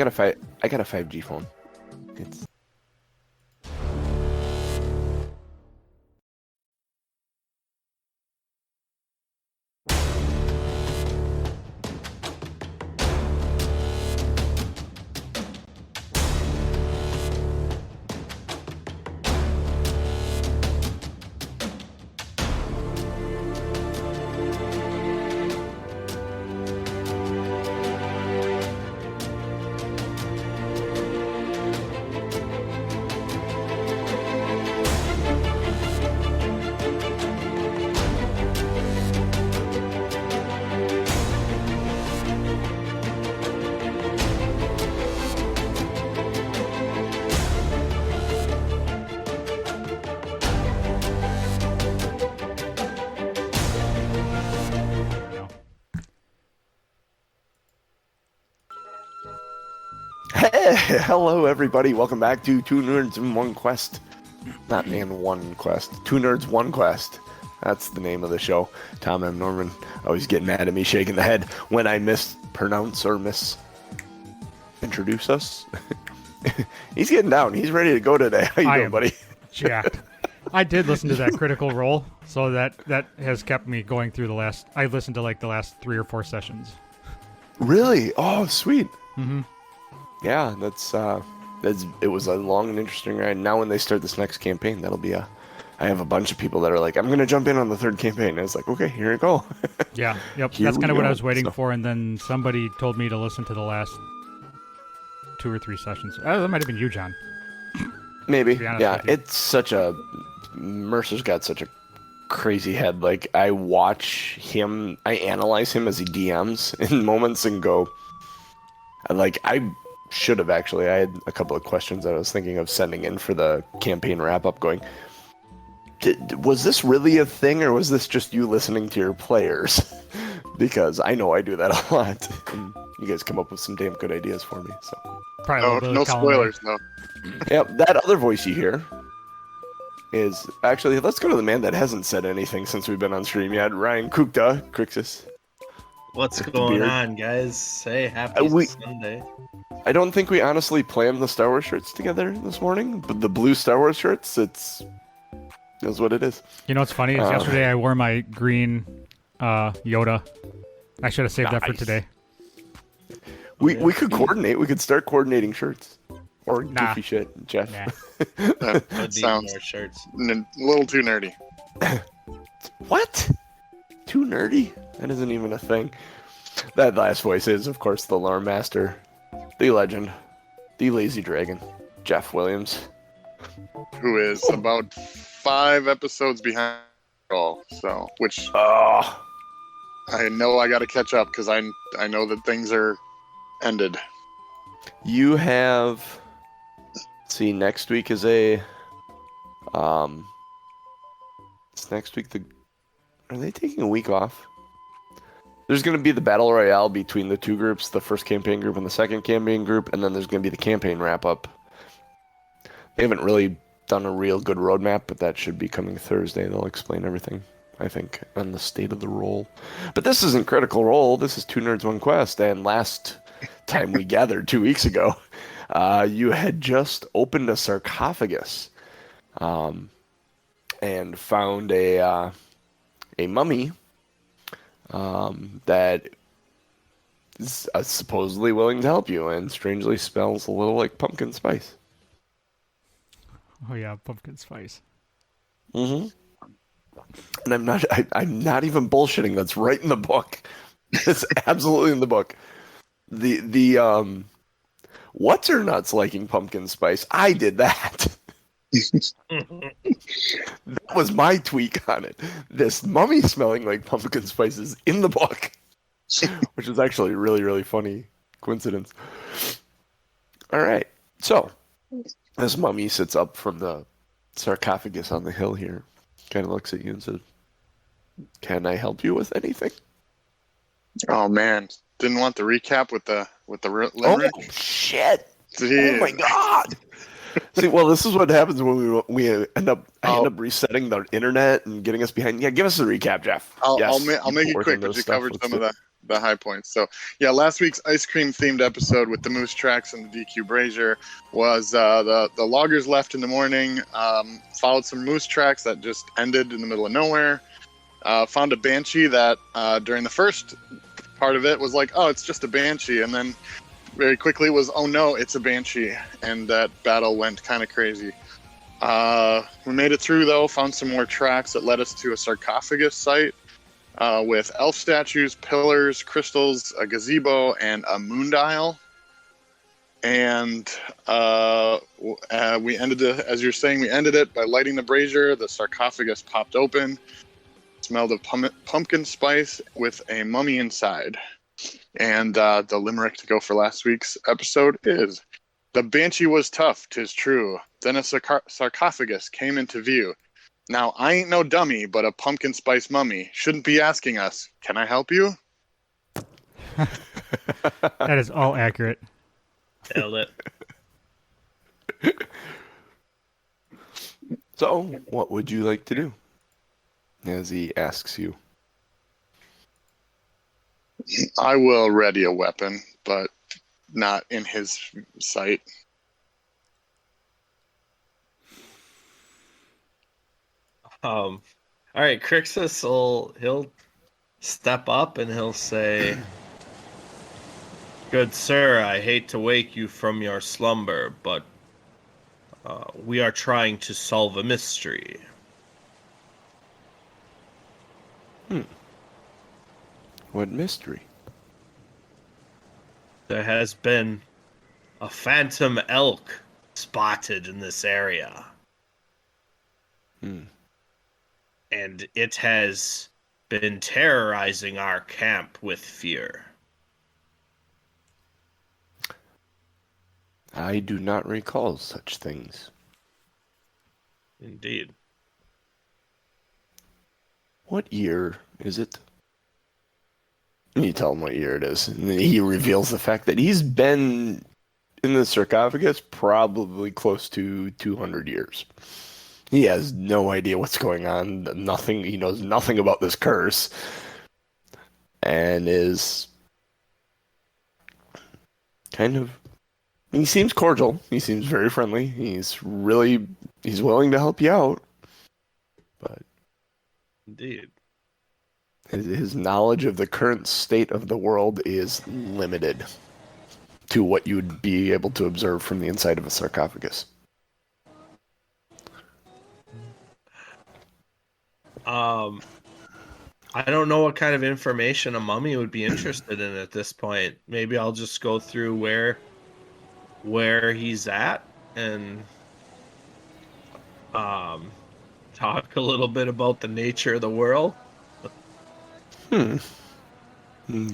I got a 5G phone. It's Hey, hello everybody. Welcome back to Two Nerds in One Quest. Not in one quest. Two Nerds One Quest. That's the name of the show. Tom M. Norman always getting mad at me, shaking the head when I mispronounce or misintroduce us. He's getting down. He's ready to go today. How you doing, buddy? Jacked. I did listen to that Critical Role, so that has kept me going through the last. I listened to like the last 3 or 4 sessions. Really? Oh, sweet. Mm-hmm. Yeah, it was a long and interesting ride. Now when they start this next campaign, I have a bunch of people that are like, I'm going to jump in on the third campaign. And it's like, okay, here you go. Yeah, yep. Here That's kind of what I go. was waiting for, and then somebody told me to listen to the last 2 or 3 sessions. That might have been you, John. Maybe. To be honest Yeah, with you. it's such a... Mercer's got such a crazy head. Like, I watch him, I analyze him as he DMs in moments and go... Like, I should have actually. I had a couple of questions that I was thinking of sending in for the campaign wrap-up going, was this really a thing, or was this just you listening to your players? Because I know I do that a lot. And you guys come up with some damn good ideas for me. So, Probably a little bit No of column spoilers, though. yeah, that other voice you hear is... Actually, let's go to the man that hasn't said anything since we've been on stream yet. Ryan Kukta, Crixus. What's With the going beard. on, guys? Hey, happy we- Sunday. I don't think we honestly planned the Star Wars shirts together this morning, but the blue Star Wars shirts, it's what it is. You know what's funny is yesterday I wore my green Yoda. I should have saved that for Nice. today. We could coordinate. We could start coordinating shirts. Or Nah. goofy shit, Jeff. Nah. That Would need sounds more shirts. a little too nerdy. What? Too nerdy? That isn't even a thing. That last voice is, of course, the lore master, the legend, the lazy dragon, Jeff Williams. Who is about 5 episodes behind all. So, which Oh, I know I got to catch up because I know that things are ended. you have... See, next week is a... It's next week the... Are they taking a week off? There's going to be the battle royale between the two groups, the first campaign group and the second campaign group, and then there's going to be the campaign wrap-up. They haven't really done a real good roadmap, but that should be coming Thursday. They'll explain everything, I think, on the state of the role. But this isn't Critical Role. This is Two Nerds, One Quest, and last time we gathered 2 weeks ago, you had just opened a sarcophagus and found a mummy that is supposedly willing to help you, and strangely smells a little like pumpkin spice. Oh yeah, pumpkin spice. Mm-hmm. And I'm not even bullshitting. That's right in the book. It's absolutely in the book. The what's her nuts liking pumpkin spice? I did that. That was my tweak on it. This mummy smelling like pumpkin spice is in the book, which is actually a really, really funny coincidence. All right. So, this mummy sits up from the sarcophagus on the hill here, kind of looks at you and says, "Can I help you with anything?" Oh man, didn't want the recap with the Oh, limerick. shit. Jeez. Oh my god! See, well, this is what happens when we end up resetting the internet and getting us behind. Yeah, give us a recap, Jeff. I'll Yes, make it working quick, but those you stuff. covered Let's some do of it. high points. So yeah, last week's ice cream themed episode with the moose tracks and the DQ brazier was the loggers left in the morning, followed some moose tracks that just ended in the middle of nowhere, found a banshee that during the first part of it was like, oh, it's just a banshee, and then very quickly it was, oh no, it's a banshee, and that battle went kind of crazy. We made it through though, found some more tracks that led us to a sarcophagus site with elf statues, pillars, crystals, a gazebo, and a moon dial. And we ended it, as you're saying, we ended it by lighting the brazier. The sarcophagus popped open, smelled of pumpkin spice with a mummy inside. And the limerick to go for last week's episode is, the banshee was tough, 'tis true. Then a sarcophagus came into view. Now, I ain't no dummy, but a pumpkin spice mummy shouldn't be asking us, can I help you? That is all accurate. Nailed it. So, what would you like to do? As he asks you. I will ready a weapon, but not in his sight. All right, Crixus he'll step up and he'll say, "Good sir, I hate to wake you from your slumber, but we are trying to solve a mystery." What mystery? There has been a phantom elk spotted in this area. And it has been terrorizing our camp with fear. I do not recall such things. Indeed. What year is it? And you tell him what year it is, and then he reveals the fact that he's been in the sarcophagus probably close to 200 years. He has no idea what's going on. Nothing. He knows nothing about this curse, and is kind of. He seems cordial. He seems very friendly. He's willing to help you out, but Indeed. his knowledge of the current state of the world is limited to what you would be able to observe from the inside of a sarcophagus. I don't know what kind of information a mummy would be interested in at this point. Maybe I'll just go through where he's at and talk a little bit about the nature of the world.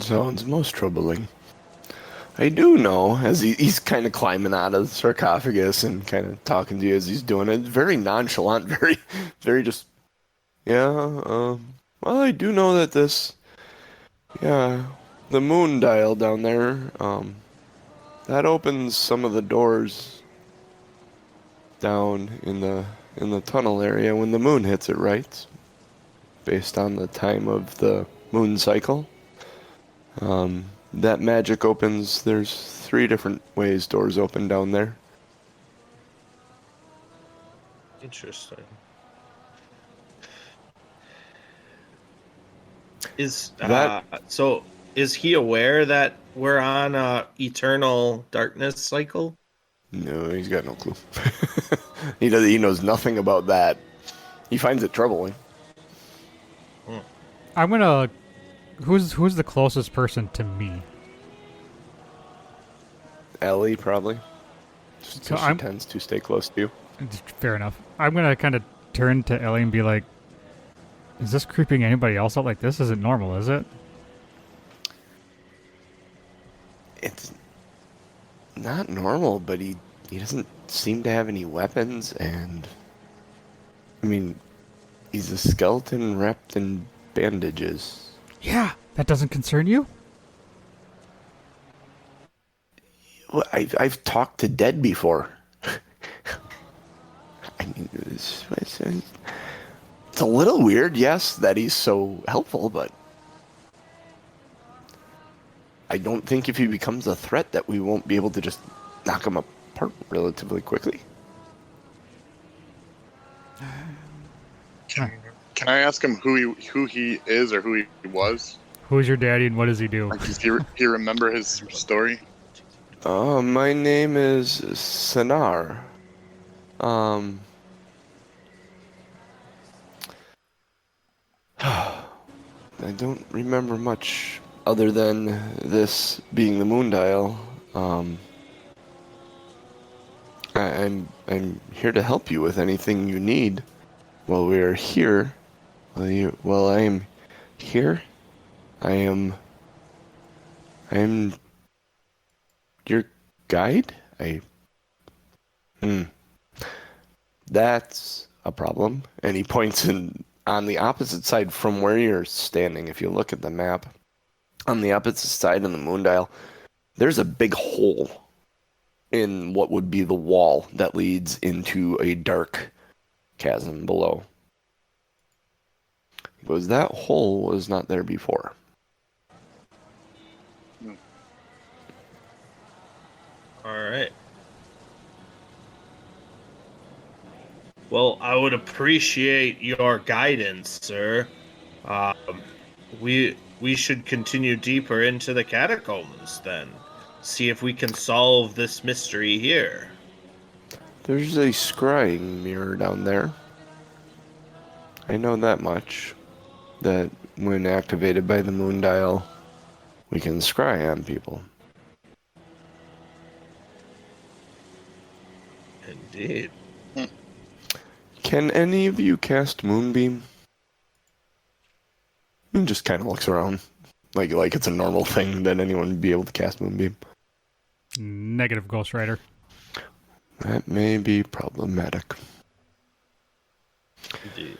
Sounds most troubling. I do know, as he's kind of climbing out of the sarcophagus and kind of talking to you as he's doing it, very nonchalant, very just, well, I do know that the moon dial down there, that opens some of the doors down in the tunnel area when the moon hits it, right? Based on the time of the moon cycle. That magic opens, there's 3 different ways doors open down there. Interesting. Is he aware that we're on a eternal darkness cycle? No, he's got no clue. He knows nothing about that. He finds it troubling. I'm gonna. Who's the closest person to me? Ellie, probably. Just So 'cause she tends to stay close to you. Fair enough. I'm gonna kind of turn to Ellie and be like, "Is this creeping anybody else out like this? Isn't normal, is it?" It's not normal, but he doesn't seem to have any weapons, and I mean, he's a skeleton wrapped in bandages. Yeah, that doesn't concern you? Well, I've talked to dead before. I mean, it's a little weird, yes, that he's so helpful, but I don't think if he becomes a threat that we won't be able to just knock him apart relatively quickly. Can I ask him who he is or who he was? Who's your daddy and what does he do? Like, does he remember his story? My name is Sanar. I don't remember much other than this being the moon dial. I'm here to help you with anything you need. While we are here, while I am here, I am your guide. That's a problem. And he points on the opposite side from where you're standing. If you look at the map, on the opposite side of the moon dial, there's a big hole in what would be the wall that leads into a dark chasm below. Because that hole was not there before. All right. Well, I would appreciate your guidance, sir. We should continue deeper into the catacombs then. See if we can solve this mystery here. There's a scrying mirror down there. I know that much. That when activated by the moon dial, we can scry on people. Indeed. Can any of you cast Moonbeam? He just kind of looks around. Like it's a normal thing that anyone would be able to cast Moonbeam. Negative, Ghost Rider. That may be problematic. Indeed.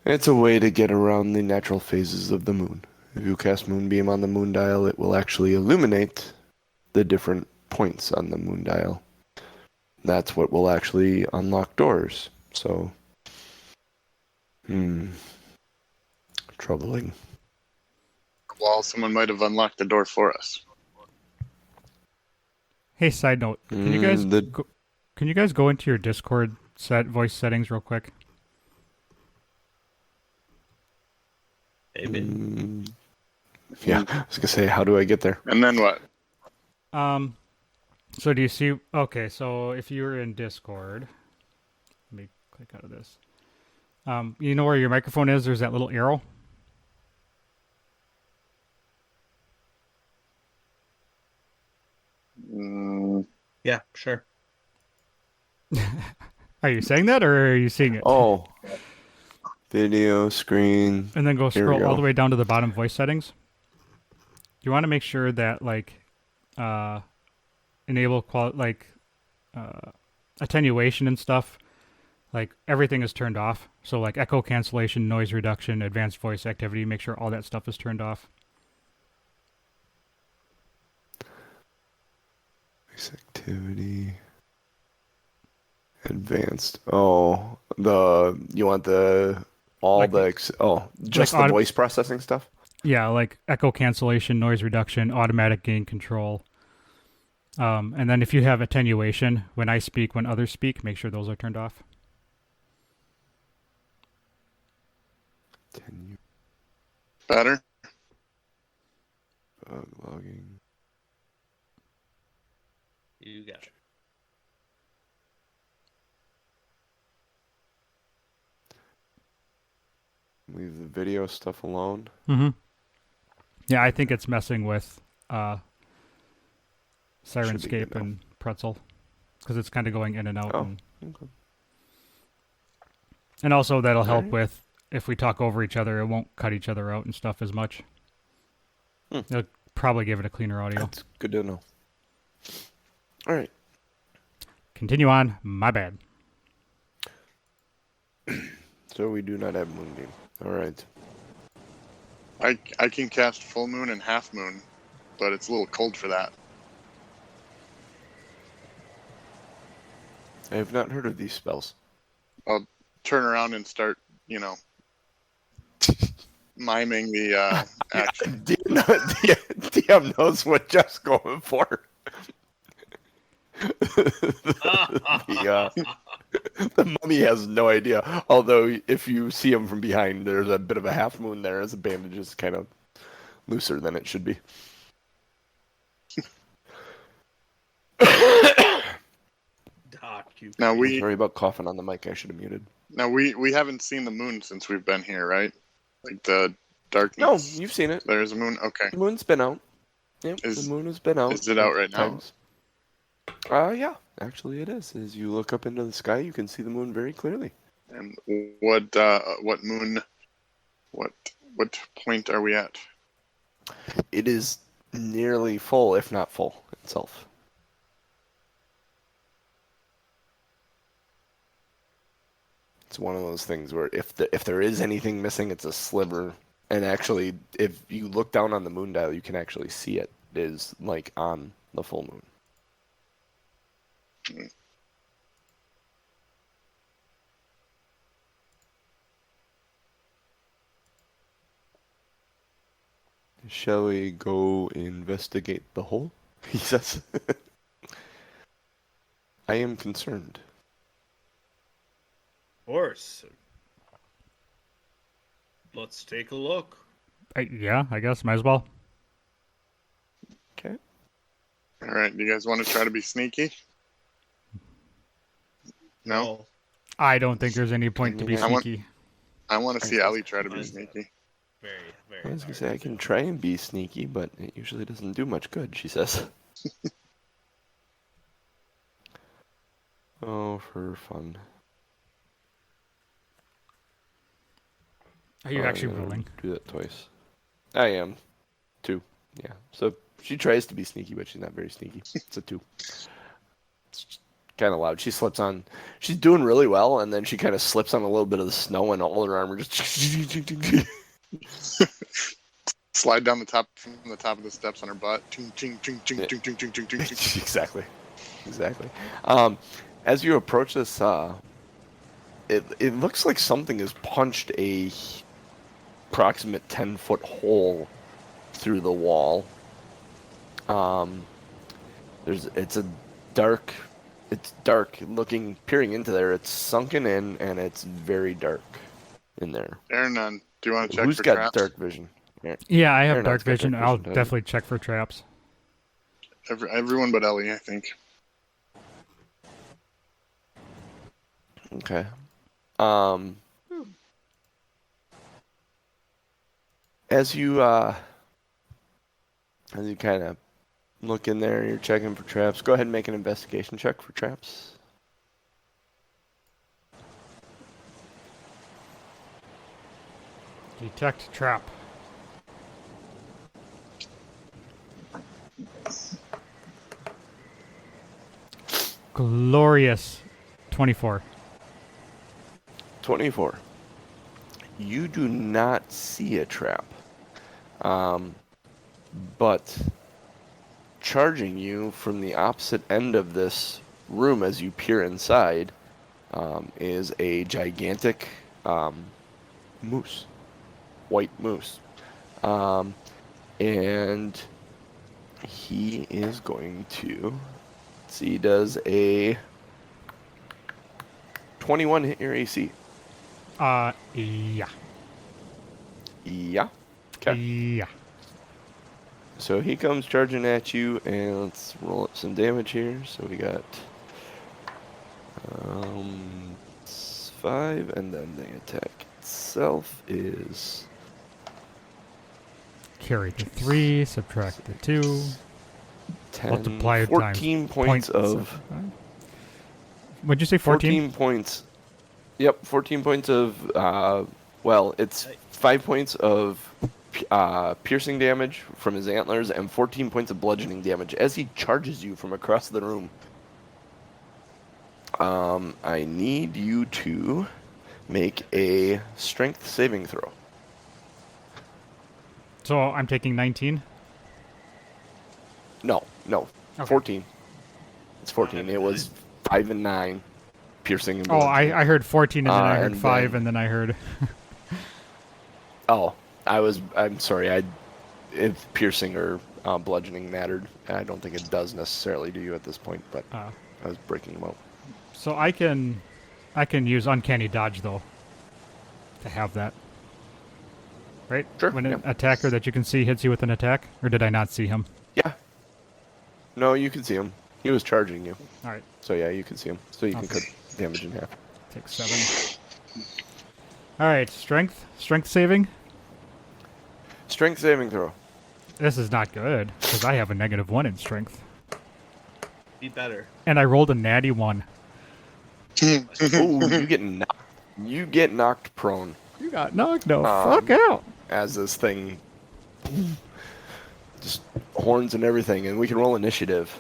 It's a way to get around the natural phases of the moon. If you cast Moonbeam on the moon dial, it will actually illuminate the different points on the moon dial. That's what will actually unlock doors. So, troubling. Well, someone might have unlocked the door for us. Hey, side note, can you guys go into your Discord voice settings real quick? Maybe. Yeah, I was gonna say, how do I get there? And then what? So do you see? Okay, so if you're in Discord, let me click out of this. You know where your microphone is? There's that little arrow. Yeah, sure. Are you saying that, or are you seeing it? Oh, video screen. And then go Here we scroll all go. the way down to the bottom, voice settings. You want to make sure that enable attenuation and stuff. Like everything is turned off. So like echo cancellation, noise reduction, advanced voice activity. Make sure all that stuff is turned off. Voice activity. Advanced. Oh, you want just Like the voice processing stuff? Yeah, like echo cancellation, noise reduction, automatic gain control. And then if you have attenuation, when I speak, when others speak, make sure those are turned off. Better? Bug logging. You got it. Leave the video stuff alone. Mm-hmm. Yeah, I think it's messing with Should be good Sirenscape now. and Pretzel because it's kind of going in and out. Oh, okay. And also that'll help Alright. with if we talk over each other, it won't cut each other out and stuff as much. It'll probably give it a cleaner audio. That's good to know. All right. Continue on. My bad. So we do not have Moonbeam. All right. I can cast full moon and half moon, but it's a little cold for that. I have not heard of these spells. I'll turn around and start, miming the action. DM knows what Jeff's going for. The mummy has no idea. Although, if you see him from behind, there's a bit of a half moon there, as the bandage is kind of looser than it should be. Doc, you Now we Sorry about coughing on the mic. I should have muted. we haven't seen the moon since we've been here, right? Like the No, darkness. you've seen it. There's a moon. Okay. The moon's been out. Yep, Is- the moon has been out. is it out right now? times. Yeah, actually it is. As you look up into the sky, you can see the moon very clearly. And what moon? What point are we at? It is nearly full, if not full itself. It's one of those things where if there is anything missing, it's a sliver. And actually, if you look down on the moon dial, you can actually see it is like on the full moon. Shall we go investigate the hole? He says. I am concerned. Of course. Let's take a look. Yeah, I guess might as well. Okay. All right. Do you guys want to try to be sneaky? No. I don't think there's any point to be I want- sneaky. I want to see Ellie try to be sneaky. Very, very. I was gonna hard say I to can do. try and be sneaky, but it usually doesn't do much good, she says. Oh, for fun. Are you Oh, actually I'm gonna rolling? Do that twice. I am. 2. Yeah. So she tries to be sneaky, but she's not very sneaky. It's a 2. It's kind of loud. She slips on. She's doing really well, and then she kind of slips on a little bit of the snow, and all her armor just. Slide down from the top of the steps on her butt. Ching, ching, ching, ching, ching, ching, ching, ching, ching, ching. Exactly. As you approach this, it looks like something has punched a approximate 10-foot hole through the wall. It's dark looking, peering into there. It's sunken in, and it's very dark in there. Aaron, do you want to check Who's for got traps? dark vision? Yeah. Yeah, I have Fair dark enough, got vision. dark I'll vision, definitely check for traps. Everyone but Ellie, I think. Okay. As you kind of look in there, you're checking for traps. Go ahead and make an investigation check for traps. Detect trap. Glorious. 24. 24. You do not see a trap. But charging you from the opposite end of this room as you peer inside is a gigantic moose. White moose. And he is going to... Let's see, does a 21 hit your AC? Yeah. Yeah. Okay. Yeah. So he comes charging at you, and let's roll up some damage here. So we got 5, and then the attack itself is Carry the 3, subtract the 2. 10, Multiply it 14 times points of... What'd you say, 14? 14 points. Yep, 14 points of... well, it's 5 points of piercing damage from his antlers and 14 points of bludgeoning damage as he charges you from across the room. I need you to make a strength saving throw. So I'm taking 19? No, Okay. 14. It's 14. It was 5 and 9 piercing and Oh, bludgeoning. I heard 14 and then I heard and 5 then- and then I heard... Oh, I'm sorry. It's piercing or bludgeoning mattered. I don't think it does necessarily to you at this point, but Uh, I was breaking him out. so I can use uncanny dodge though to have that. Right? Sure, When an yeah. attacker that you can see hits you with an attack, or did I not see him? Yeah. No, you can see him. He was charging you. All right, So yeah, you can see him. So you can Okay. cut damage in half. take 7. All right, strength saving. Strength saving throw. This is not good because I have a -1 in strength, Be better. and I rolled a natty 1. Ooh, you get knocked prone You got knocked the Um, fuck out. as this thing just horns and everything, and we can roll initiative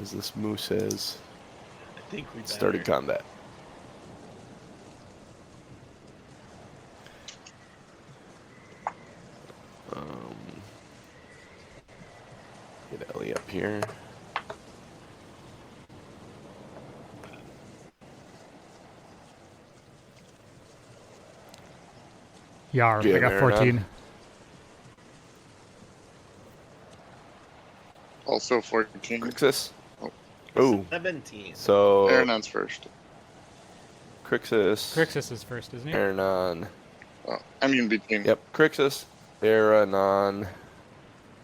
as this moose has I think we started better. combat. Get Ellie up here. Yar, Do you I got have 14. Aaron Also 14. Crixus. Ooh, 17. so Aeronon's first. Crixus, Crixus is first, isn't he? Aranon. Oh, I'm in between. Yep, Crixus, Aranon,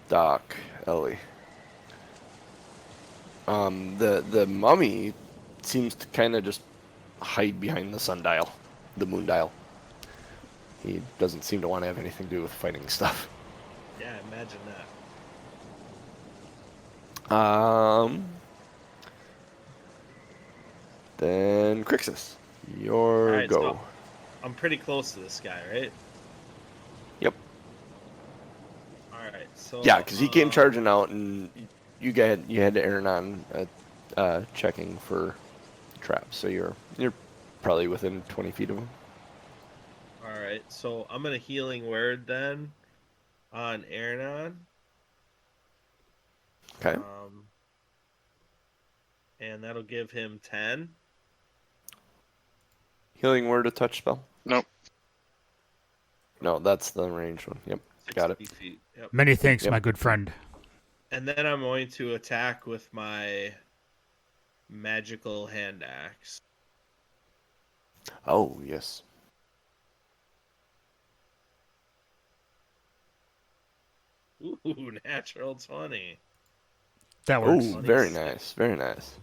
Doc, Ellie. The mummy seems to kind of just hide behind the sundial, the moon dial. He doesn't seem to want to have anything to do with fighting stuff. Yeah, imagine that. Then Crixus, your Alright, go. so I'm pretty close to this guy, right? Yep. Alright, so Yeah, because he came charging out, and you had to Aranon checking for traps, so you're probably within 20 feet of him. Alright, so I'm gonna healing word then on Aranon. Okay. And that'll give him 10. Healing word, a touch spell. Nope. No, that's the ranged one. Yep, got it. 60 feet. Yep. Many thanks, Yep. my good friend. And then I'm going to attack with my magical hand axe. Oh yes. Ooh, natural 20. That works. Oh, very nice, very nice.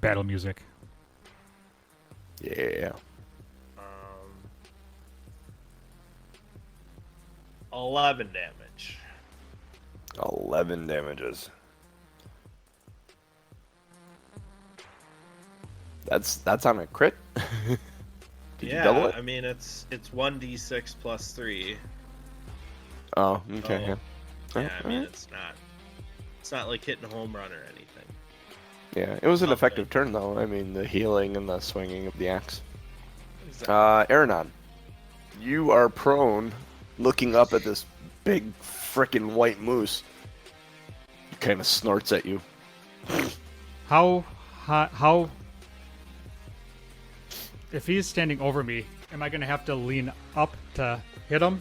Battle music. Yeah. 11 damage. 11 damages. That's on a crit. Did you double it? I mean it's 1d6 plus 3. Oh, okay. So, Yeah. Yeah, I mean Alright. it's not like hitting a home run or anything. Yeah, it was an Something. effective turn though. I mean, the healing and the swinging of the axe. Exactly. Aranon, you are prone, looking up at this big frickin' white moose. He kind of snorts at you. How if he's standing over me, am I gonna have to lean up to hit him?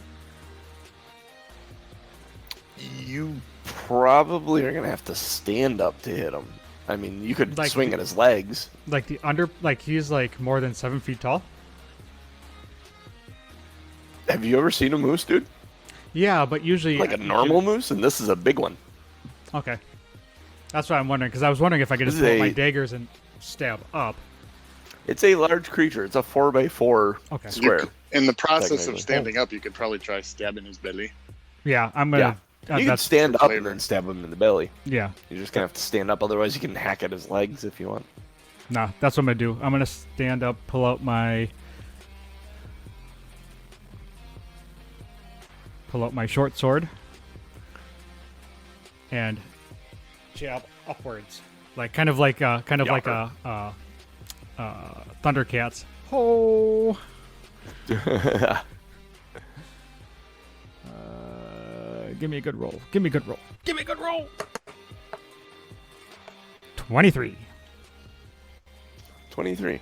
You probably are gonna have to stand up to hit him. I mean, you could Like swing the- at his legs. Like he's like more than 7 feet tall? Have you ever seen a moose, dude? Yeah, but usually Like a normal moose, and this is a big one. Okay. That's what I'm wondering, because I was wondering if I could just This is pull out my a- daggers and stab up. It's a large creature. It's a 4x4 Okay. square. In the process Technically. of standing up, you could probably try stabbing his belly. Yeah, I'm gonna. You can that's stand for up flavor. and then stab him in the belly. yeah. You're just gonna have to stand up, otherwise you can hack at his legs if you want. Nah, that's what I'm gonna do. I'm gonna stand up, pull out my short sword, and jab upwards, like kind of like a Thundercats. Ho! Give me a good roll. Give me a good roll. Give me a good roll. 23. 23.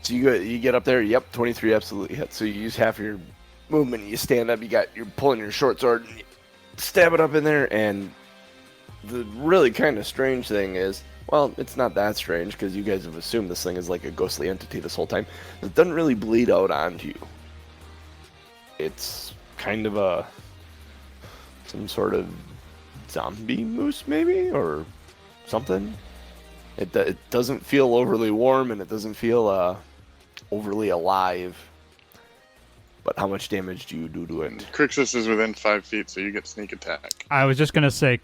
So you get up there. Yep, 23 absolutely hits. So you use half your movement. You stand up, you're pulling your short sword, and you stab it up in there. And the really kind of strange thing is, well, it's not that strange because you guys have assumed this thing is like a ghostly entity this whole time. It doesn't really bleed out onto you. It's kind of some sort of zombie moose, maybe, or something. It doesn't feel overly warm, and it doesn't feel overly alive. But how much damage do you do to it? Crixus is within 5 feet, so you get sneak attack. I was just gonna say,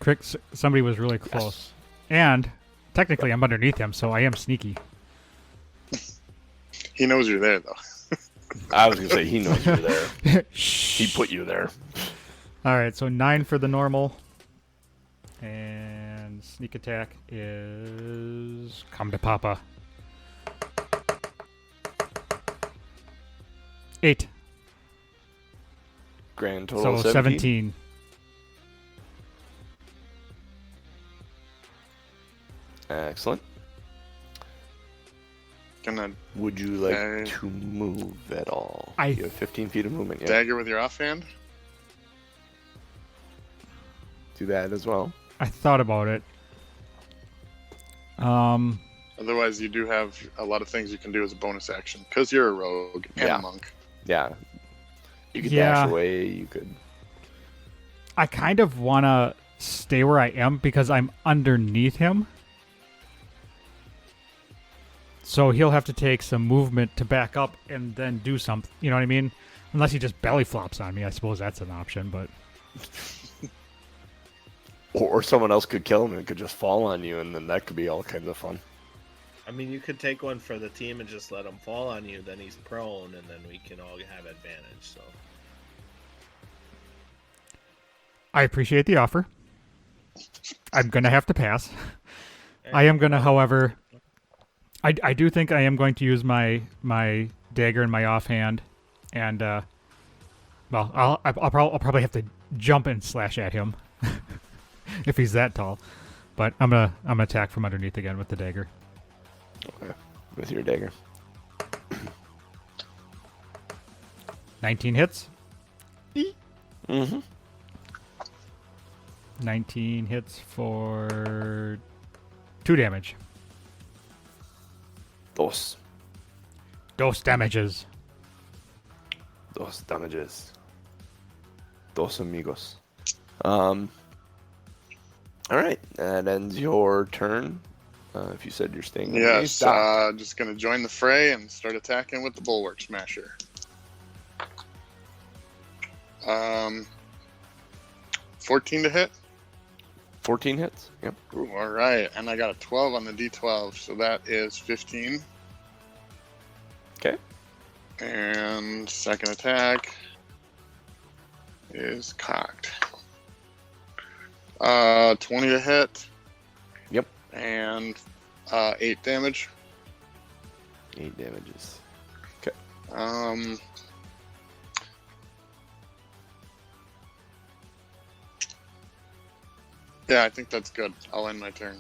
somebody was really close, and technically I'm underneath him, so I am sneaky. He knows you're there, though. I was gonna say he knows you're there. Shh. He put you there. All right, so 9 for the normal, and sneak attack is come to Papa. 8. Grand total So 17. 17. Excellent. Gonna Would you like to move at all? You have 15 feet of movement. Yeah. dagger with your offhand. Do that as well. I thought about it. Otherwise, you do have a lot of things you can do as a bonus action because you're a rogue and Yeah. a monk. Yeah. You could Yeah. dash away. You could. I kind of want to stay where I am because I'm underneath him. So he'll have to take some movement to back up and then do something. You know what I mean? Unless he just belly flops on me. I suppose that's an option, but... Or someone else could kill him and it could just fall on you, and then that could be all kinds of fun. I mean, you could take one for the team and just let him fall on you. Then he's prone, and then we can all have advantage. So I appreciate the offer. I'm going to have to pass. I am going to, however... I do think I am going to use my dagger in my offhand, and well, I'll probably have to jump and slash at him if he's that tall. But I'm gonna attack from underneath again with the dagger. Okay. With your dagger. 19 hits. Mm-hmm. 19 hits for 2 damage. Dos Damages. Dos damages. Dos amigos. All right, that ends your turn. If you said you're staying. Yes, just gonna join the fray and start attacking with the bulwark smasher. 14 to hit. 14 hits. Yep. Ooh, all right, and I got a 12 on the D12, so that is 15. Okay. And second attack is cocked. 20 to hit. Yep. And 8 damage. 8 damages. Yeah, I think that's good. I'll end my turn.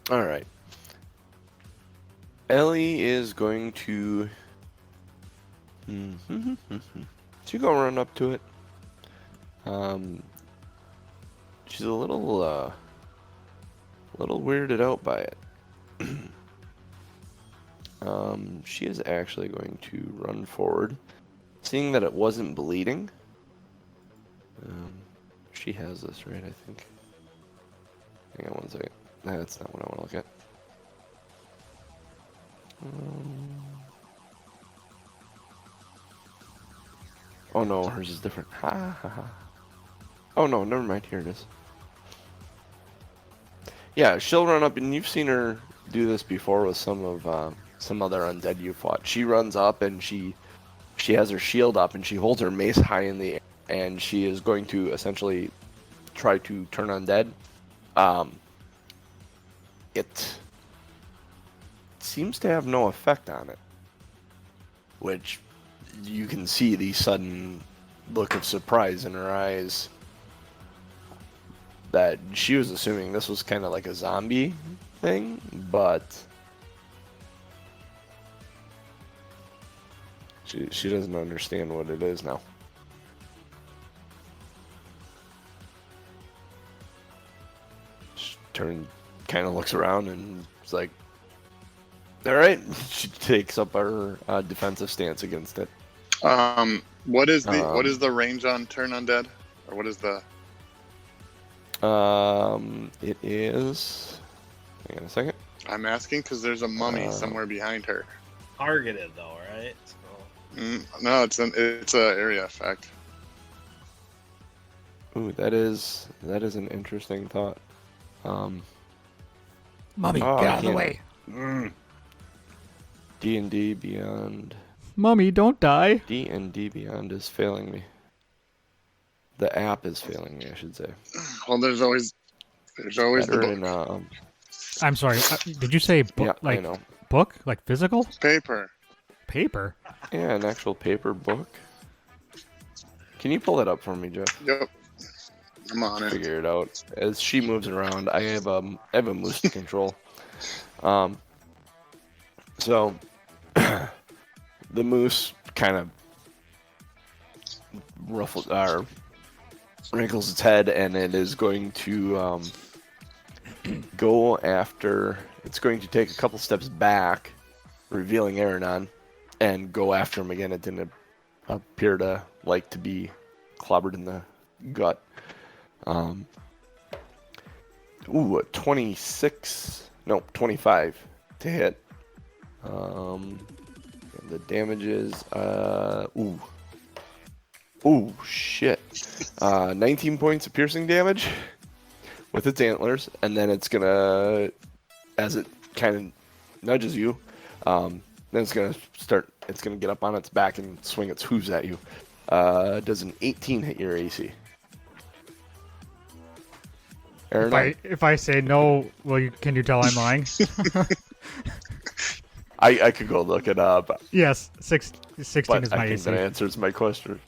All right. Ellie is going to. She go run up to it. She's a little weirded out by it. She is actually going to run forward, seeing that it wasn't bleeding. She has this, right? I think. Hang on one second. That's not what I want to look at. Oh no, hers is different. Ha ha ha. Oh no, never mind. Here it is. Yeah, she'll run up, and you've seen her do this before with some other undead you fought. She runs up and she has her shield up and she holds her mace high in the air, and she is going to essentially try to turn undead. It seems to have no effect on it, which you can see the sudden look of surprise in her eyes. That she was assuming this was kind of like a zombie thing, but She doesn't understand what it is now. She kind of looks around and is like, all right. She takes up her defensive stance against it. What is the range on turn undead, or what is the? It is. Hang on a second. I'm asking because there's a mummy somewhere behind her. Targeted though, right? So... No, it's a area effect. Ooh, that is an interesting thought. Mummy, Oh, get I out of the can't- way. D&D Beyond. Mummy, don't die. D&D Beyond is failing me. The app is failing me, I should say. Well, there's always the Better book. in, I'm sorry. Did you say book? yeah, I Like know. book? Like physical? Paper. Paper? Yeah, an actual paper book. Can you pull that up for me, Jeff? Yep. I'm on it. Figure it out. As she moves around, I have a moose to control. So the moose kind of wrinkles its head, and it is going to go after. It's going to take a couple steps back, revealing Aranon, and go after him again. It didn't appear to like to be clobbered in the gut. A 26. No, 25 to hit. And the damage is shit. 19 points of piercing damage with its antlers, and then it's gonna, as it kind of nudges you, then it's gonna get up on its back and swing its hooves at you. Does an 18 hit your AC? Aaron? If I say no, can you tell I'm lying? I could go look it up, Yes, 16 but is I my think AC. that answers my question.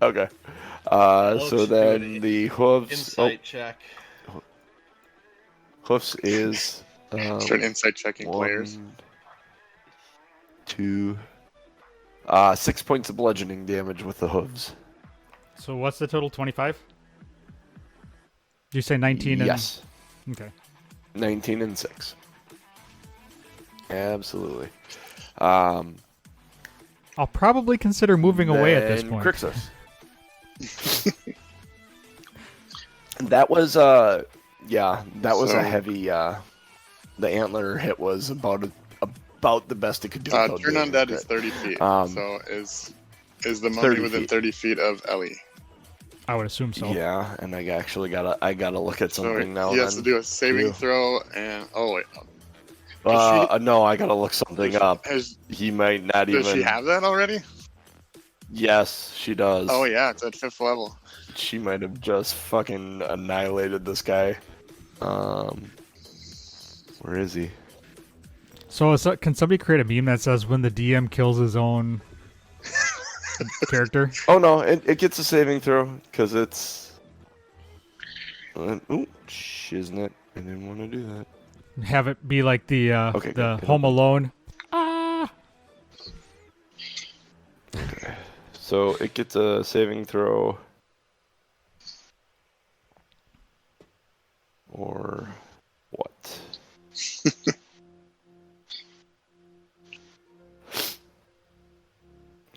Okay. Looks So then good. the hooves. Insight check. Hoofs is Start insight checking players. 1, 2, 6 points of bludgeoning damage with the hooves. So what's the total? 25? You say 19 and... Yes, Okay. 19 and 6. Absolutely. I'll probably consider moving away at this Then point. Crixus. That was a So- heavy. The antler hit was about the best it could do. without Turn doing undead it. is 30 feet. Um, So is the mummy 30 within feet. 30 feet of Ellie? I would assume so. Yeah, and I actually gotta look at So something now. he has to then. do a saving You. throw, and wait, No, I gotta look something up. He might not does even. she have that already? Yes, she does. Oh yeah, it's at 5th level. She might have just fucking annihilated this guy. Where is he? So can somebody create a meme that says when the DM kills his own character? Oh no, it gets a saving throw because it's. Ooh, shiznit! I didn't want to do that. Have it be like the Okay, the good. Home Alone. So it gets a saving throw. Or what?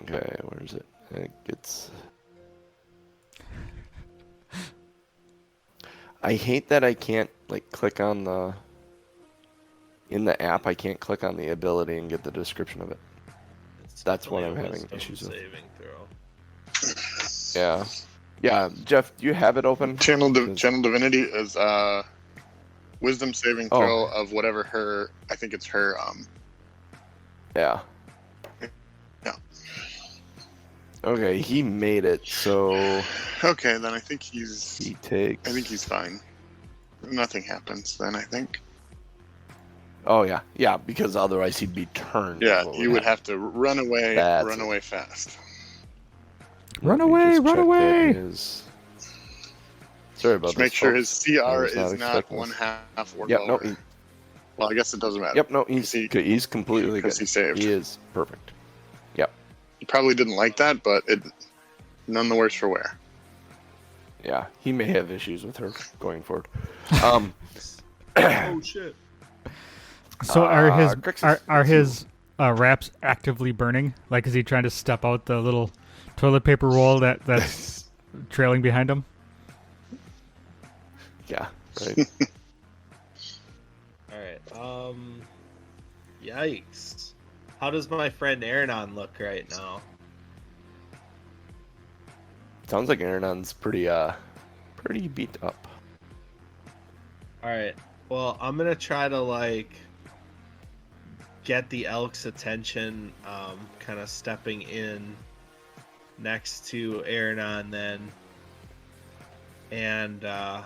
Okay, where is it? It gets. I hate that I can't click on the. In the app, I can't click on the ability and get the description of it. That's what Definitely I'm a having wisdom issues with. saving throw. Yeah, Jeff, do you have it open? Channel Divinity is wisdom saving Oh. throw of whatever her. I think it's her. Yeah. Yeah. Okay, he made it, so Okay, then I think he's. he takes. I think he's fine. Nothing happens then. I think. Oh yeah, because otherwise he'd be turned. Yeah, What you would have to run away. That's Run it. away fast. Run Let me away, just run check that away! Sorry about Just this. make sure folks. his CR I was is not not expecting one this. half or Yep, lower. no, Well, I guess it doesn't matter. Yep, no, he's completely good. Because he saved. He is perfect. Yep. probably didn't like that, but it none the worse for wear. Yeah, he may have issues with her going forward. Oh shit. So are his Crixus, are his wraps actively burning? Like, is he trying to step out the little toilet paper roll that's trailing behind him? Yeah, right. All right. Yikes. How does my friend Aranon look right now? Sounds like Aranon's pretty beat up. All right. Well, I'm gonna try to like get the elk's attention, kind of stepping in next to Aranon then, and I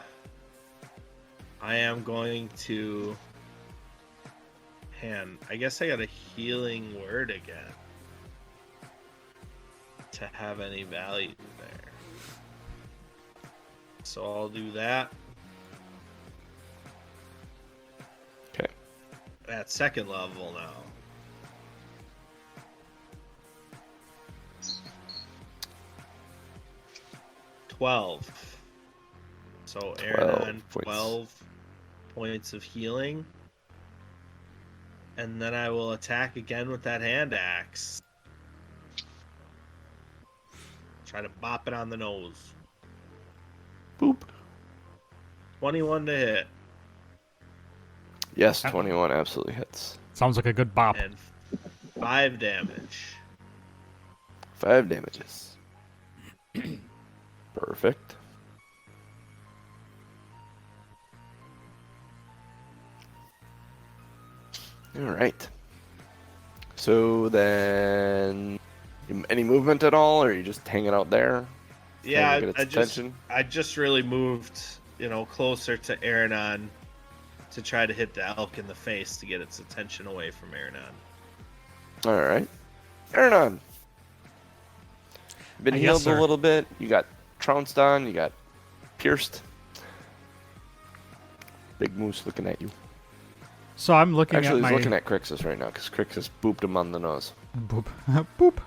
am going to. I guess I got a healing word again to have any value there. So I'll do that. Okay. At second level now. $12. So Aranon, 12 points of healing. And then I will attack again with that hand axe. Try to bop it on the nose. Boop. 21 to hit. Yes, 21 absolutely hits. Sounds like a good bop. And 5 damage. 5 damages. Perfect. All right. So then, any movement at all, or are you just hanging out there? Yeah, Trying to get its attention? I just really moved, closer to Aranon to try to hit the elk in the face to get its attention away from Aranon. All right. Aranon. Been Yes, healed sir. a little bit. You got trounced on. You got pierced. Big Moose looking at you. So I'm looking Actually, at he's my looking at Crixus right now because Crixus booped him on the nose. boop boop.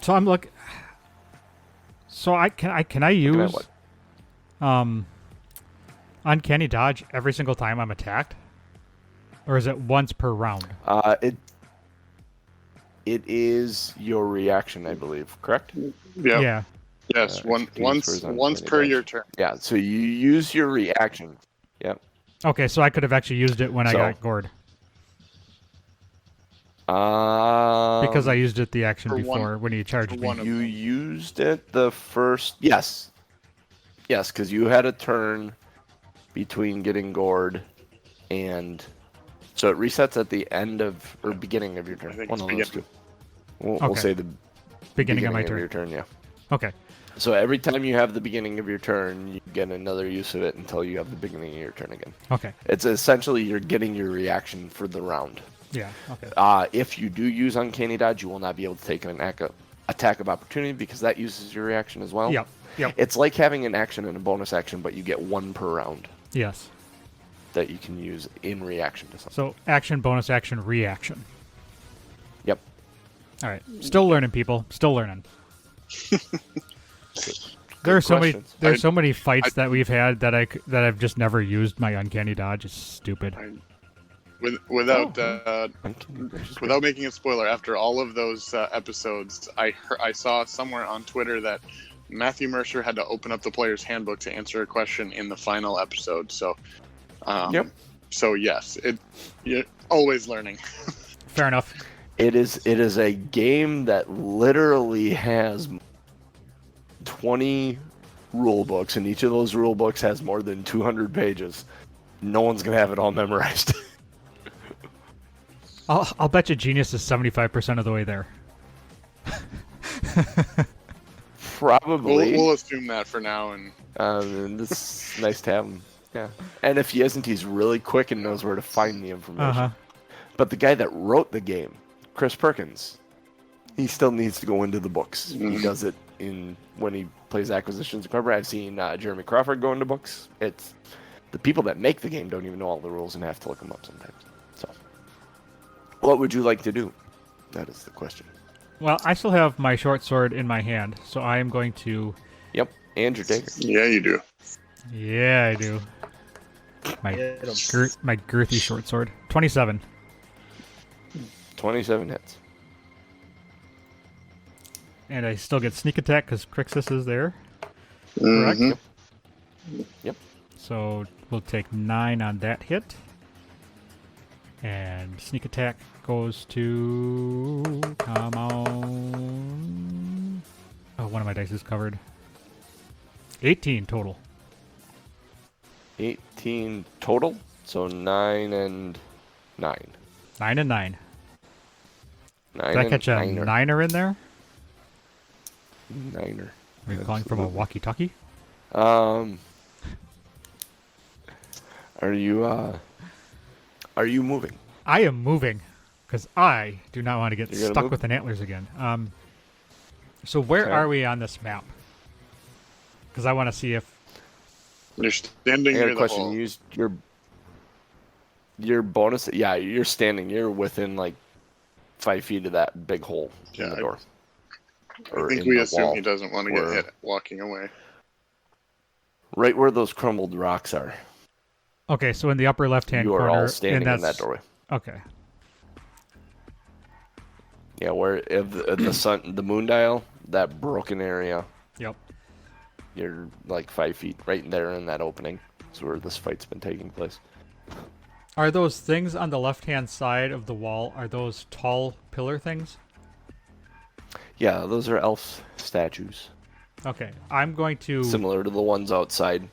So I'm look. So can I Looking at use what? uncanny dodge every single time I'm attacked, or is it once per round? It is your reaction, I believe. Correct? Yep. Yeah. Yes. Expertise Once on per damage. your turn. Yeah. So you use your reaction. Yep. Okay, so I could have actually used it when I So- got gored because I used it the action for before one- when he charged for me. one of You them. used it the first. Yes, because you had a turn between getting gored and so it resets at the end of or beginning of your turn. I think One it's of those two. We'll Okay. say the Beginning of my your turn. turn. Yeah. Okay. So every time you have the beginning of your turn, you get another use of it until you have the beginning of your turn again. Okay. It's essentially you're getting your reaction for the round. Yeah. Okay. If you do use Uncanny Dodge, you will not be able to take an attack of opportunity because that uses your reaction as well. Yep. Yep. It's like having an action and a bonus action, but you get one per round Yes. that you can use in reaction to something. So action, bonus action, reaction. Yep. All right. Still learning, people. Still learning. There are so many. questions. There's so many fights that we've had that I've just never used my uncanny dodge. It's stupid. Without Uncanny Dodge is without making a spoiler, after all of those episodes, I saw somewhere on Twitter that Matthew Mercer had to open up the player's handbook to answer a question in the final episode. So, Yep. So yes, you're always learning. Fair enough. It is a game that literally has 20 rule books, and each of those rule books has more than 200 pages. No one's gonna have it all memorized. I'll bet you Genius is 75% of the way there. Probably. We'll assume that for now, and And it's nice to have him. Yeah. And if he isn't, he's really quick and knows where to find the information. Uh-huh. But the guy that wrote the game, Chris Perkins, he still needs to go into the books. He does it when he plays Acquisitions Incorporated. I've seen Jeremy Crawford go into books. It's the people that make the game don't even know all the rules and have to look them up sometimes. So, what would you like to do? That is the question. Well, I still have my short sword in my hand, so I am going to. Yep, and your dagger. Yeah, you do. Yeah, I do. My Hit 'em. my girthy short sword. 27. 27 hits. And I still get sneak attack because Crixus is there. Correct? Mhm. Yep. So we'll take 9 on that hit. And sneak attack goes to. Come on. Oh, one of my dice is covered. 18 total. 18 total. So 9 and 9. 9 and 9. 9 Did I and catch a niner. niner in there? Niner. Are you calling from a walkie-talkie? Are you moving? I am moving because I do not want to get You're gonna stuck move? with the antlers again. So where Okay. are we on this map? Because I want to see if You're standing I got near a the question. hole. Use your bonus. Yeah, you're standing. You're within like 5 feet of that big hole in Yeah, the door. I Or think in we the assume wall, he doesn't want to get where- hit walking away. Right where those crumbled rocks are. okay, so in the upper left-hand You corner, are all and standing in that's that doorway. okay. Yeah, where if the sun, the moon dial, that broken area. Yep. You're like 5 feet right there in that opening. Is where this fight's been taking place. Are those things on the left-hand side of the wall? Are those tall pillar things? Yeah, those are elf statues, Okay, I'm going to. similar to the ones outside.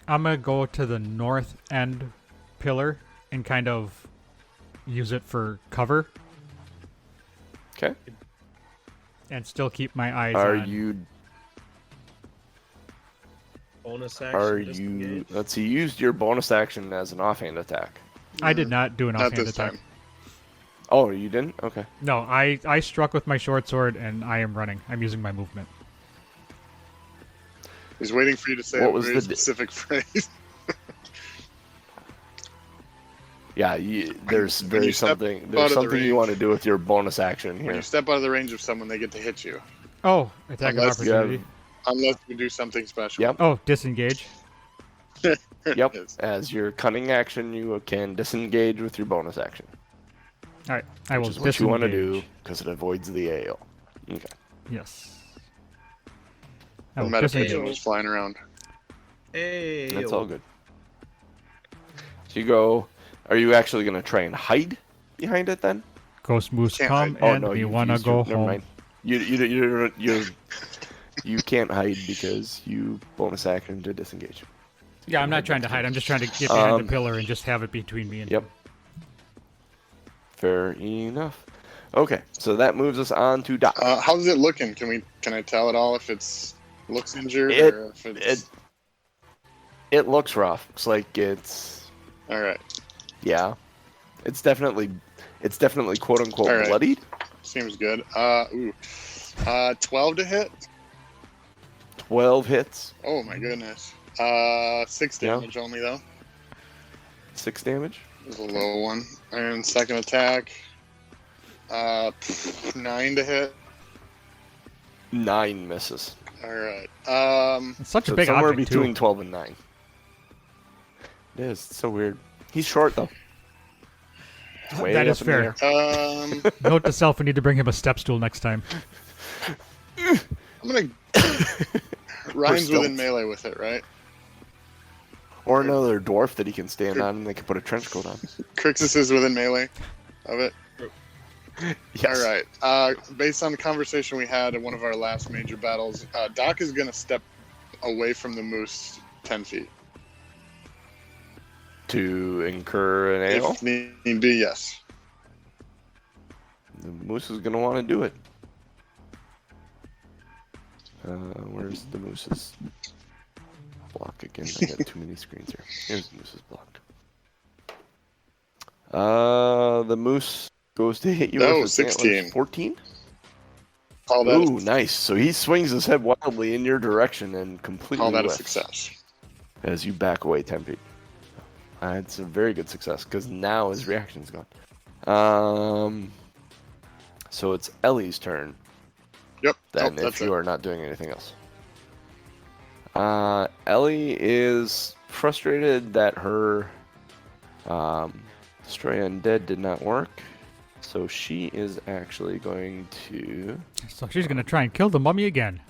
I'm gonna go to the north end pillar and kind of use it for cover, Okay. and still keep my eyes Are on. you? Bonus action. Are you? disengage. Let's see. You used your bonus action as an offhand attack. I did not do an Not offhand this attack. time. Oh, you didn't? Okay. No, I struck with my short sword and I am running. I'm using my movement. He's waiting for you to say What a was very the di- specific phrase. Yeah, there's When very you step something. out of There's the something you range. want to do with your bonus action When here. you step out of the range of someone, they get to hit you. Oh, attack of Unless you opportunity. Unless you do something special. Yep. Oh, disengage. There Yep. it is. As your cunning action, you can disengage with your bonus action. All right, I will Which is disengage. what you want to do because it avoids the AO. Okay. Yes. I The will meta pigeon disengage. was flying around. Hey. That's all good. So you go. Are you actually going to try and hide behind it then? Ghost moose Can't come hide. and we you wanna used go your- never home. mind. You can't hide because you bonus action to disengage. Yeah, I'm not trying to hide. I'm just trying to get behind Um, the pillar and just have it between me and Yep. Fair enough. Okay, so that moves us on to Doc. How's it looking? Can I tell at all if it's looks injured It- or if it's It looks rough. Looks like it's all right? yeah. It's definitely quote unquote All right. bloodied. Seems good. 12 to hit. 12 hits, Oh my goodness. 6 Yeah. damage only though. 6 damage. This is a low one. And second attack. 9 to hit. 9 misses. All right. It's such So a big somewhere object between too. 12 and 9. It is. It's so weird. He's short though. Way That up is in the fair. air. Note to self: we need to bring him a step stool next time. I'm gonna. Ryan's stealth. within melee with it, right? Or another dwarf that he can stand on and they can put a trench coat on. Crixus is within melee of it. Yes. All right. Based on the conversation we had in one of our last major battles, Doc is gonna step away from the moose 10 feet. To incur an AO, If need be, yes. the moose is going to want to do it. Where's the moose's block again? I got too many screens here. Here's the moose's block. The moose goes to hit you Oh, with its antlers. 16. 14? Call that. Ooh, nice. So he swings his head wildly in your direction and completely Call that a whiffs success. as you back away 10 feet. It's a very good success because now his reaction's gone. So it's Ellie's turn. Yep. Then, That's if you are not doing anything else. Ellie is frustrated that her Destroy Undead did not work. So she is actually going to... So she's gonna try and kill the mummy again.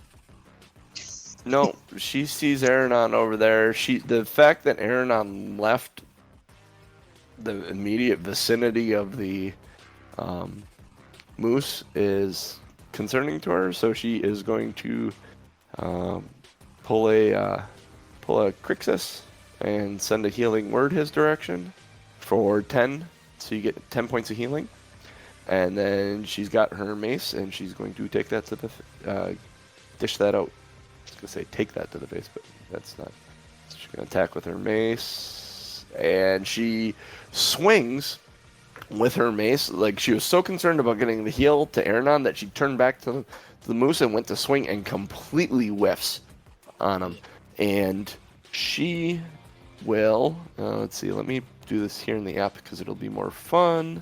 No, she sees Aranon over there. The fact that Aranon left the immediate vicinity of the moose is concerning to her, so she is going to pull a Crixus and send a healing word his direction for 10, so you get 10 points of healing. And then she's got her mace, and she's going to take that to the dish that out. I was gonna say take that to the face, but that's not. She's gonna attack with her mace, and she swings with her mace. Like, she was so concerned about getting the heal to Aranon that she turned back to the moose and went to swing and completely whiffs on him. And she will. Let's see. Let me do this here in the app because it'll be more fun.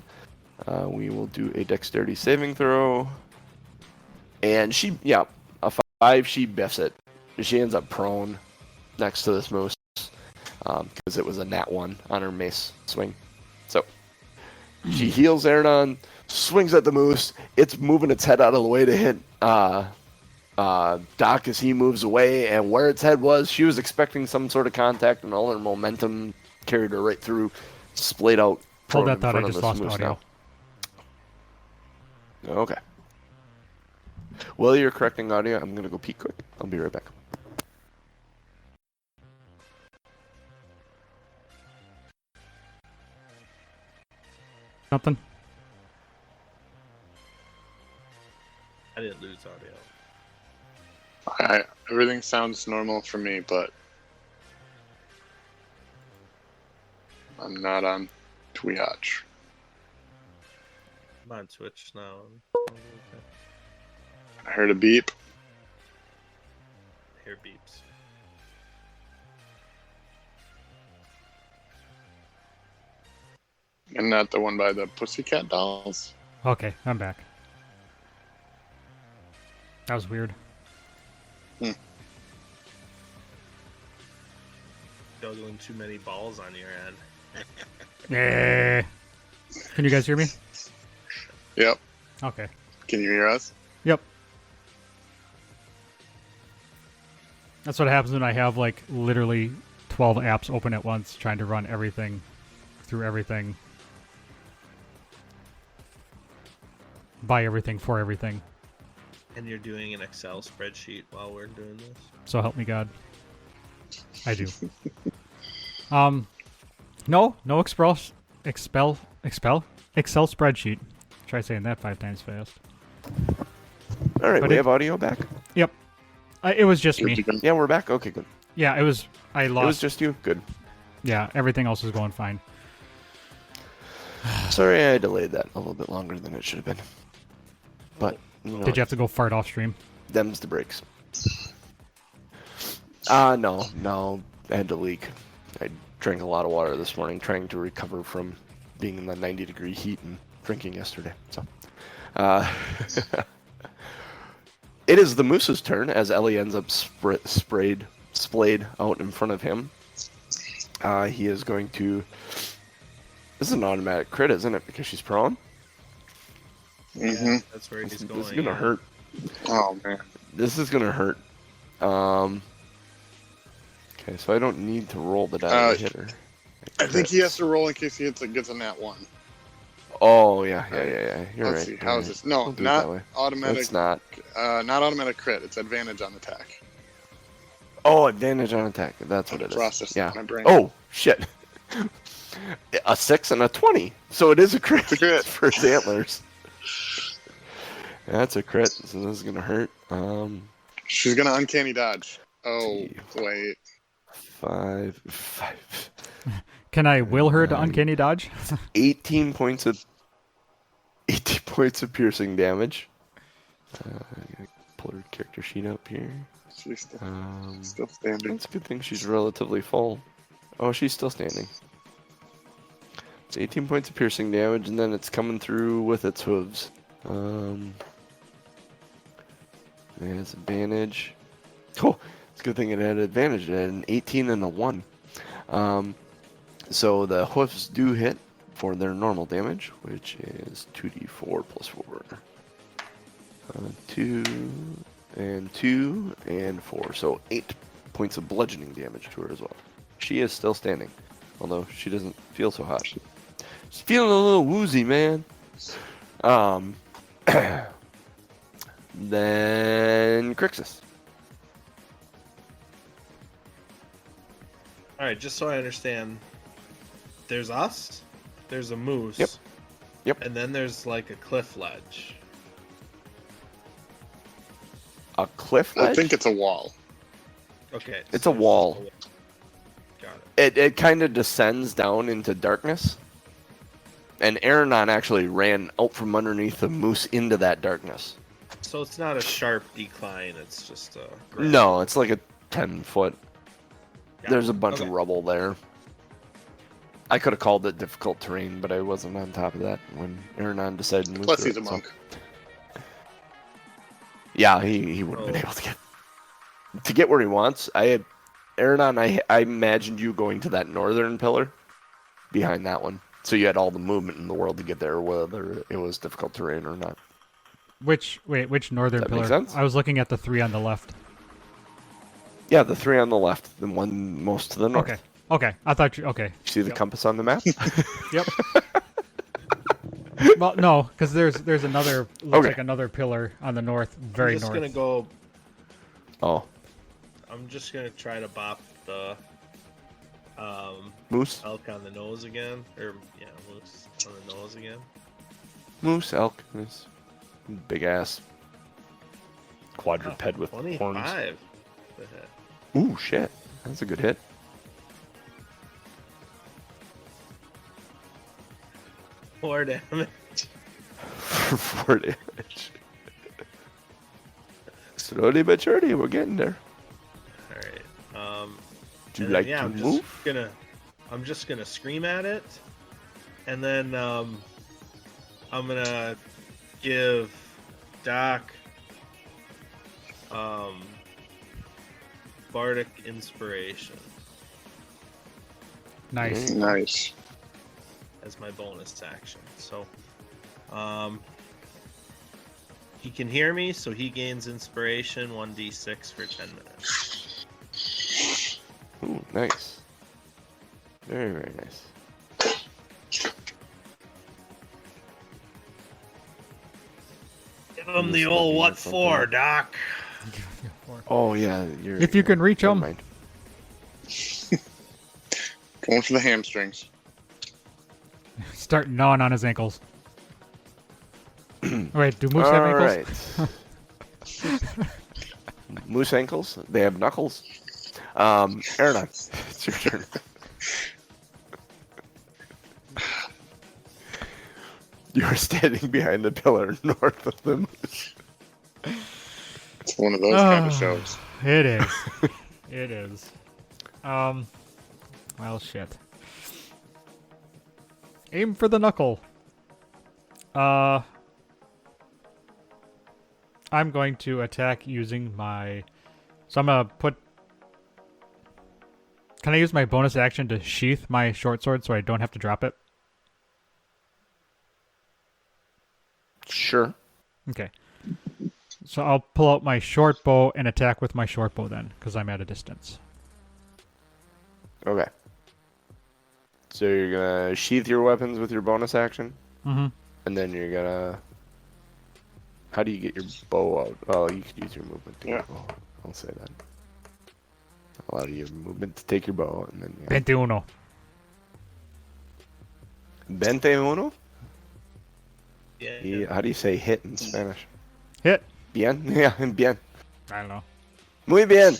We will do a dexterity saving throw. And a 5, she biffs it. She ends up prone next to this moose because it was a nat 1 on her mace swing. So she heals Aranon, swings at the moose. It's moving its head out of the way to hit Doc as he moves away. And where its head was, she was expecting some sort of contact, and all her momentum carried her right through, splayed out. Hold prone that in thought, I front of just this lost moose audio. now. Okay. While you're correcting audio, I'm going to go pee quick. I'll be right back. Something? I didn't lose audio. Everything sounds normal for me, but I'm not on Twitch. I'm on Twitch now. I heard a beep. I hear beeps. And not the one by the Pussycat Dolls. Okay, I'm back. That was weird. Juggling too many balls on your end. Yeah. Can you guys hear me? Yep. Okay. Can you hear us? Yep. That's what happens when I have like literally 12 apps open at once trying to run everything through everything. Buy everything for everything. And you're doing an Excel spreadsheet while we're doing this? So help me God. I do. No Excel spreadsheet. Try saying that 5 times fast. All right, But we it- have audio back? Yep. It was just me. Yeah, we're back. Okay, good. Yeah, it was. I It was lost. just you? Good. Yeah, everything else is going fine. Sorry I delayed that a little bit longer than it should have been. But, you know, Did you have to go fart off stream? them's the breaks. No. I had to leak. I drank a lot of water this morning trying to recover from being in the 90-degree heat and drinking yesterday. So, it is the moose's turn as Ellie ends up splayed out in front of him. He is going to... This is an automatic crit, isn't it? Because she's prone? Mm-hmm. That's where he's going. This is gonna hurt. Oh, man. This is gonna hurt. Okay, so I don't need to roll the die to hit her. I think he has to roll in case he gets a nat 1. Oh yeah. You're Let's right. see. you're How is right. this? No, We'll do it that way. not automatic. It's not. Not automatic crit. It's advantage on attack. Oh, advantage on attack. That's what it is. Process Yeah. my brain. Oh shit. A 6 and a 20. So it is a crit, It's a crit. for his antlers. That's a crit. So this is gonna hurt. She's gonna uncanny dodge. Oh, wait. 5. Can I will her to uncanny dodge? 18 points of piercing damage. Pull her character sheet up here. She's still standing. That's a good thing she's relatively full. Oh, she's still standing. It's 18 points of piercing damage, and then it's coming through with its hooves. It has advantage. Oh, it's a good thing it had advantage. It had an 18 and a 1. So the hoofs do hit for their normal damage, which is 2d4 plus 4. 2 and 2 and 4. So 8 points of bludgeoning damage to her as well. She is still standing, although she doesn't feel so hot. She's feeling a little woozy, man. Then Crixus. All right, just so I understand, there's us, there's a moose. Yep. Yep. And then there's like a cliff ledge. A cliff ledge? I think it's a wall. Okay. It's so a wall. Got it. It kind of descends down into darkness. And Aranon actually ran out from underneath the moose into that darkness. So it's not a sharp decline, it's just a... No, it's like a 10-foot. Got There's it. a bunch of Okay. rubble there. I could have called it difficult terrain, but I wasn't on top of that when Aranon decided to move Plus, through he's a it, so- monk. Yeah, he wouldn't have been Oh. able to get where he wants. Aranon, I imagined you going to that northern pillar behind that one, so you had all the movement in the world to get there, whether it was difficult terrain or not. Which northern That make pillar? sense? I was looking at the 3 on the left. Yeah, the 3 on the left, the one most to the north. Okay. Okay. I thought you. Okay. You see the Yep. compass on the map? Yep. Well, no, because there's another looks Okay. like another pillar on the north, very I'm just north. gonna go... Oh, I'm just gonna try to bop the moose, elk on the nose again. Or, yeah, moose on the nose again. moose, elk, this big ass quadruped with 25 horns. to hit. Ooh, shit, that's a good hit. 4 damage. For 4 damage. Slowly but surely, we're getting there. Alright. Do you And like then, yeah, to I'm just gonna scream at it, and then I'm gonna give Doc Bardic Inspiration Nice. Nice. as my bonus action. So he can hear me, so he gains inspiration 1d6 for 10 minutes. Ooh, nice. Very, very nice. Give him the Just old looking what at something. for, Doc? Oh, yeah. If you can reach never 'em. mind. Going for the hamstrings. Start gnawing on his ankles. Wait, do moose have All ankles? right. Moose ankles? They have knuckles. Aranon, it's your turn. You are standing behind the pillar north of the moose. It's one of those kind Ah. of shows. It is. It is. Well, shit. Aim for the knuckle. I'm going to attack using my... So I'm gonna put... Can I use my bonus action to sheath my short sword so I don't have to drop it? Sure. Okay. So I'll pull out my short bow and attack with my short bow then, because I'm at a distance. Okay. So you're gonna sheath your weapons with your bonus action, Mm-hmm. and then you're gonna. How do you get your bow out? Oh, you could use your movement to get Yeah. your bow. I'll say that. Allow you movement to take your bow, and then. Yeah. 21. 21? Yeah. How do you say hit in Spanish? Hit. Bien? Yeah, bien. I don't know. Muy bien.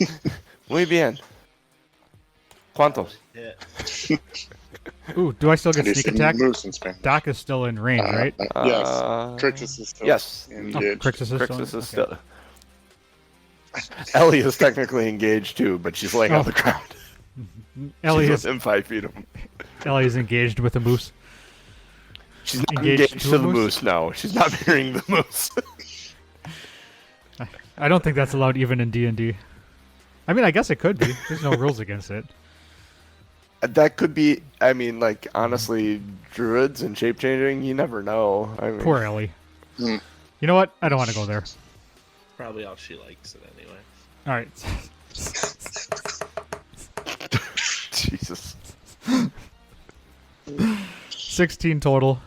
Muy bien. ¿Cuántos? Hit. Ooh, do I still How get do you sneak say attack? moose in Spanish? Doc is still in range, right? Yes. Crixus is still Yes. engaged. Crixus is Crixus still. is still. Ellie is technically engaged too, but she's laying on Oh. the ground. Ellie she's is within 5 feet of him. Ellie is engaged with the moose. She's not engaged engaged to to a the moose? moose. No, she's not marrying the moose. I don't think that's allowed even in D&D. I mean, I guess it could be. There's no rules against it. That could be. I mean, like honestly, druids and shape changing. You never know. I mean, Poor Ellie. Hmm. You know what? I don't want to go there. Probably all she likes it anyway. All right. Jesus. 16 total.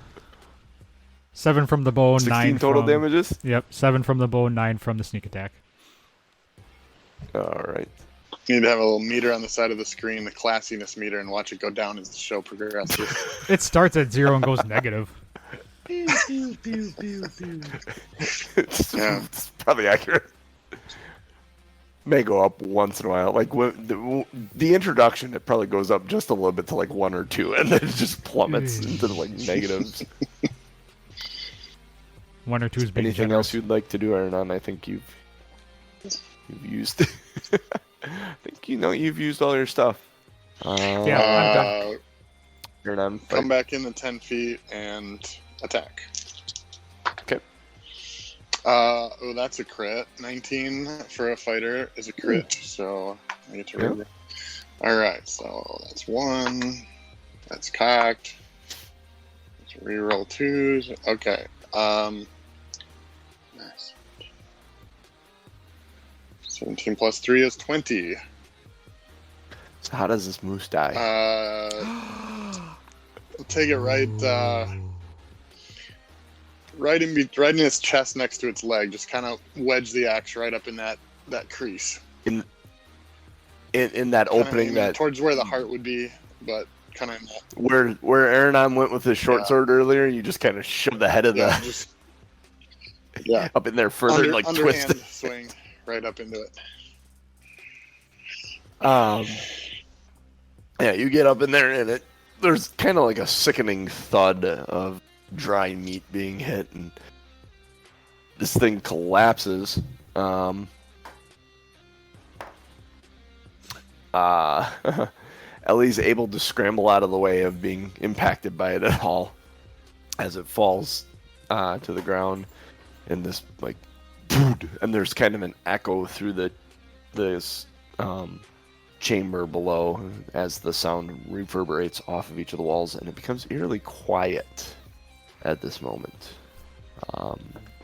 7 from the bow, 9 16 total from... damages. Yep, 7 from the bow, 9 from the sneak attack. All right. You need to have a little meter on the side of the screen, the classiness meter, and watch it go down as the show progresses. It starts at 0 and goes negative. it's, Yeah. it's probably accurate. May go up once in a while. Like when the introduction, it probably goes up just a little bit to like 1 or 2, and then it just plummets into like negatives. 1 or 2 is being Anything generous. else you'd like to do, Aaron? I think you've used. I think you've used all your stuff. Yeah, I'm done. You're done. Come back in the 10 feet and attack. Okay. Oh, that's a crit. 19 for a fighter is a crit, so I get to Yeah. roll. All right, so that's 1. That's cocked. Let's reroll 2s. Okay. Nice. 17 plus 3 is 20. So how does this moose die? Take it right in its chest next to its leg. Just kind of wedge the axe right up in that crease. in that Kinda opening aiming that towards where the heart would be, but kind of in that. where Aaron went with his short Yeah. sword earlier, you just kind of shove the head of Yeah, the just yeah. up in there further, and like twist Underhand it. swing right up into it. Yeah, you get up in there, and there's kind of like a sickening thud of dry meat being hit, and this thing collapses. Ellie's able to scramble out of the way of being impacted by it at all as it falls to the ground in this like, and there's kind of an echo through this chamber below as the sound reverberates off of each of the walls, and it becomes eerily quiet at this moment,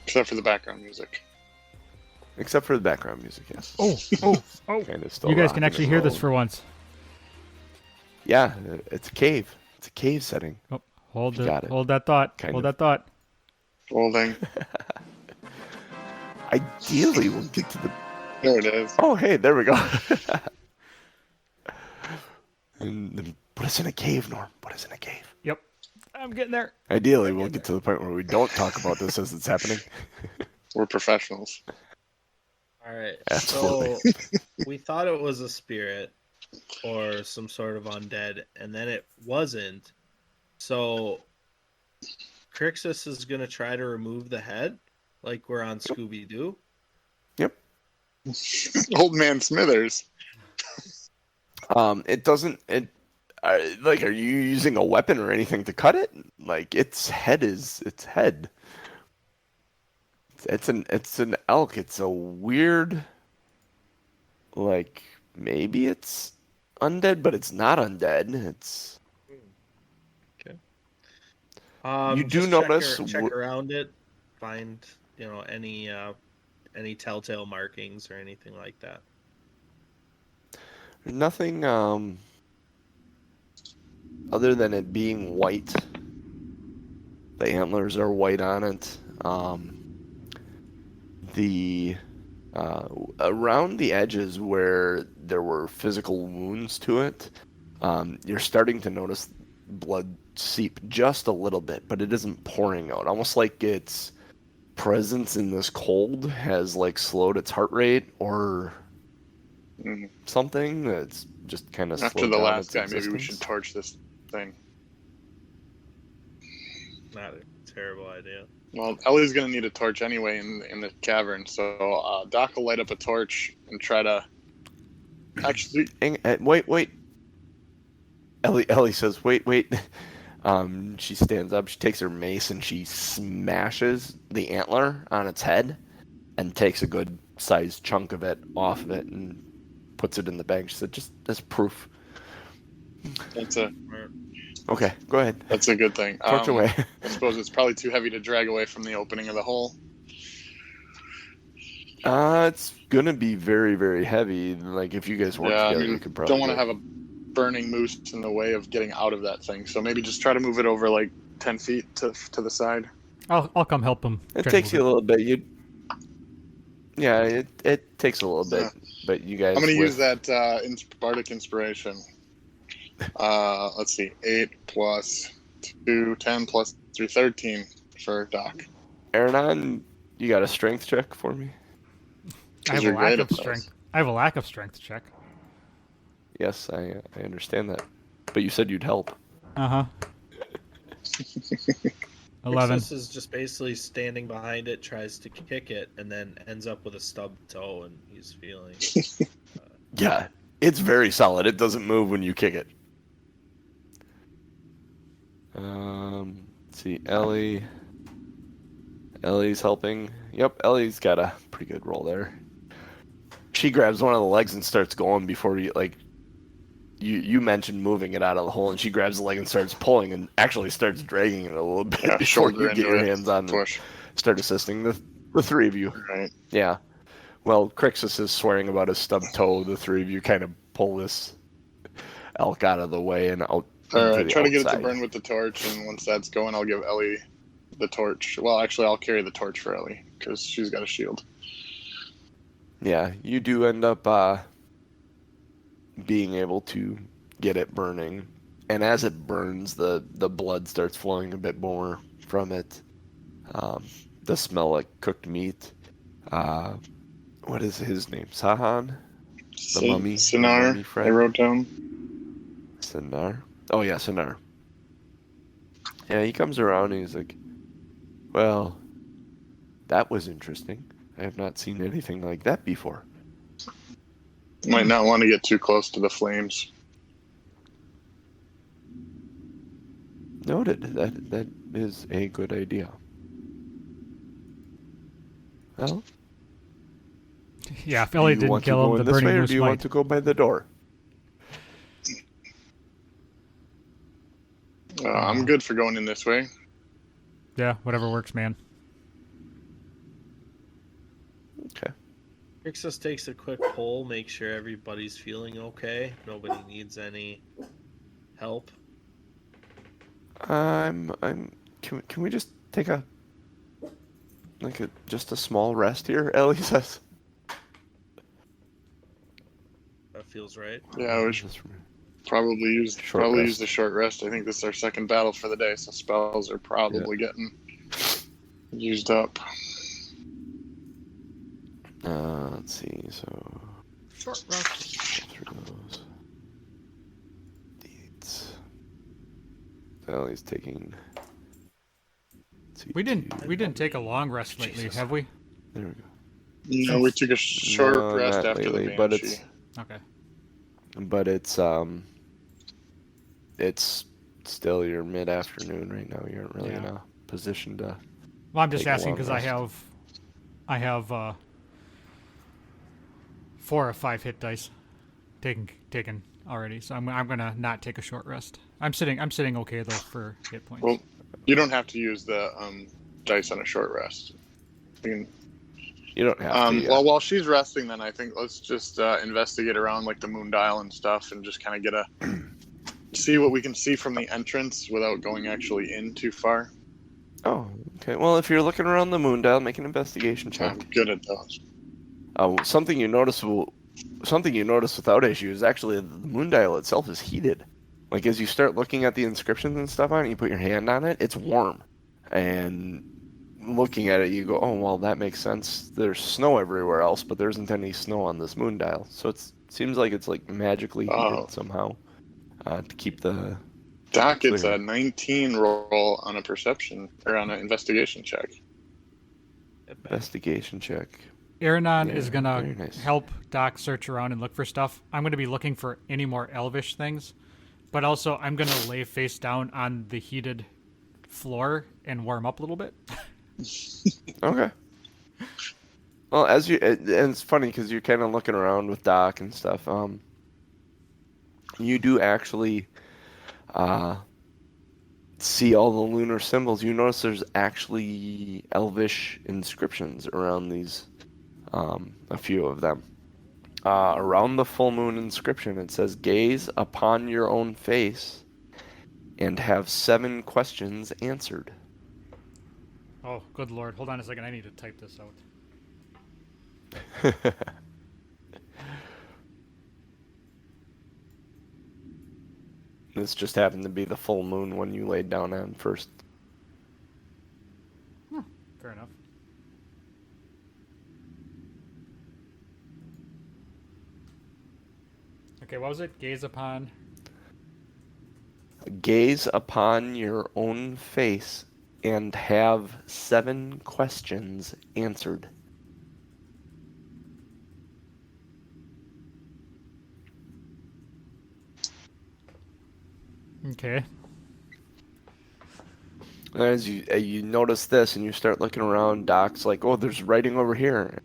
Except for the background music. except for the background music. Yes, Oh. kind of still. You guys rocking can actually and hear this rolling. for once. Yeah, it's a cave. It's a cave setting. Oh, hold You got it. Hold that thought. Kind hold of. that thought. Holding. Ideally, we'll get to the. There it is. Oh, hey, there we go. And then put us in a cave, Norm. Put us in a cave. Yep. I'm getting there. Ideally, we'll get to the point where we don't talk about this as it's happening. We're professionals. All right. Absolutely. So we thought it was a spirit or some sort of undead, and then it wasn't. So Crixus is going to try to remove the head, like we're on Scooby Doo. Yep. Old man Smithers. It doesn't. Like, are you using a weapon or anything to cut it? Like, its head is its head. It's an elk. It's a weird. Like, maybe it's undead, but it's not undead. It's. You do just notice check around it, find any telltale markings or anything like that. Nothing other than it being white. The antlers are white on it. The around the edges where there were physical wounds to it, you're starting to notice blood seep just a little bit, but it isn't pouring out. Almost like its presence in this cold has like slowed its heart rate or Mhm. something. That's just kind of After the last guy, maybe we should torch this thing. Not a terrible idea. Well, Ellie's gonna need a torch anyway in the cavern, so Doc will light up a torch and try to. Actually, Wait. Ellie says, wait. She stands up, she takes her mace, and she smashes the antler on its head and takes a good sized chunk of it off of it and puts it in the bag. She said, just as proof. Okay, go ahead. That's a good thing. Torch away. I suppose it's probably too heavy to drag away from the opening of the hole. It's gonna be very, very heavy. Like, if you guys work together, you could probably don't want to have a burning moose in the way of getting out of that thing. So maybe just try to move it over like 10 feet to the side. I'll come help him. It takes you a little bit. It takes a little bit, but you guys. I'm going to use that Bardic Inspiration. Let's see, 8 plus 2, 10 plus 3, 13 for Doc. Aranon, you got a strength check for me? I have a lack of strength. I have a lack of strength check. Yes, I understand that. But you said you'd help. 11. Crixus is just basically standing behind it, tries to kick it, and then ends up with a stubbed toe, and he's feeling. Yeah, it's very solid. It doesn't move when you kick it. Let's see, Ellie. Ellie's helping. Yep, Ellie's got a pretty good roll there. She grabs one of the legs and starts going before you mentioned moving it out of the hole, and she grabs the leg and starts pulling and actually starts dragging it a little bit before you get your hands on and start assisting the three of you. Right. Yeah. Well, Crixus is swearing about his stubbed toe. The three of you kind of pull this elk out of the way and out. All right, try to get it to burn with the torch, and once that's going, I'll give Ellie the torch. Well, actually, I'll carry the torch for Ellie because she's got a shield. Yeah, you do end up being able to get it burning, and as it burns, the blood starts flowing a bit more from it. The smell like cooked meat. What is his name? Sahan? The mummy? Sinar, the mummy friend? I wrote down. Sinar? Oh yeah, Sinar. Yeah, he comes around and he's like, well, that was interesting. I have not seen anything like that before. Might not want to get too close to the flames. Noted. That is a good idea. Well, yeah, if Ellie didn't kill him, the burning moose might. Do you want to go by the door? I'm good for going in this way. Yeah, whatever works, man. Okay. Crixus takes a quick poll, make sure everybody's feeling okay. Nobody needs any help. Can we just take just a small rest here? Ellie says. That feels right. Yeah, we should probably use the short rest. I think this is our second battle for the day, so spells are probably getting used up. Let's see. So Short rest. through those deeds. Ellie's taking. We didn't take a long rest lately, have we? There we go. No, we took a short rest not after lately, the but Banshee. it's still your mid-afternoon right now. You aren't really in a position to. Well, I'm just take a asking long because rest. I have 4 or 5 hit dice taken already, so I'm gonna not take a short rest. I'm sitting okay though for hit points. Well, you don't have to use the dice on a short rest. You don't have to. Well, while she's resting, then I think let's just investigate around like the moon dial and stuff, and just kind of get see what we can see from the entrance without going actually in too far. Oh, okay. Well, if you're looking around the moon dial, make an investigation check. I'm good at those. Something you notice without issue is actually the moon dial itself is heated. Like as you start looking at the inscriptions and stuff on it, you put your hand on it, it's warm. And looking at it, you go, oh, well, that makes sense. There's snow everywhere else, but there isn't any snow on this moon dial. So it seems like it's like magically heated somehow to keep the... Doc, it's a 19 roll on a perception, or on an investigation check. Investigation check. Aranon is gonna very nice. help Doc search around and look for stuff. I'm gonna be looking for any more elvish things. But also, I'm gonna lay face down on the heated floor and warm up a little bit. Okay. Well, and it's funny because you're kind of looking around with Doc and stuff. You do actually see all the lunar symbols. You notice there's actually Elvish inscriptions around these, a few of them. Around the full moon inscription, it says, "Gaze upon your own face and have 7 questions answered." Oh, good lord. Hold on a second. I need to type this out. This just happened to be the full moon one you laid down on first. Fair enough. Okay, what was it? Gaze upon. Gaze upon your own face and have 7 questions answered. Okay. As you notice this and you start looking around, Doc's like, "Oh, there's writing over here."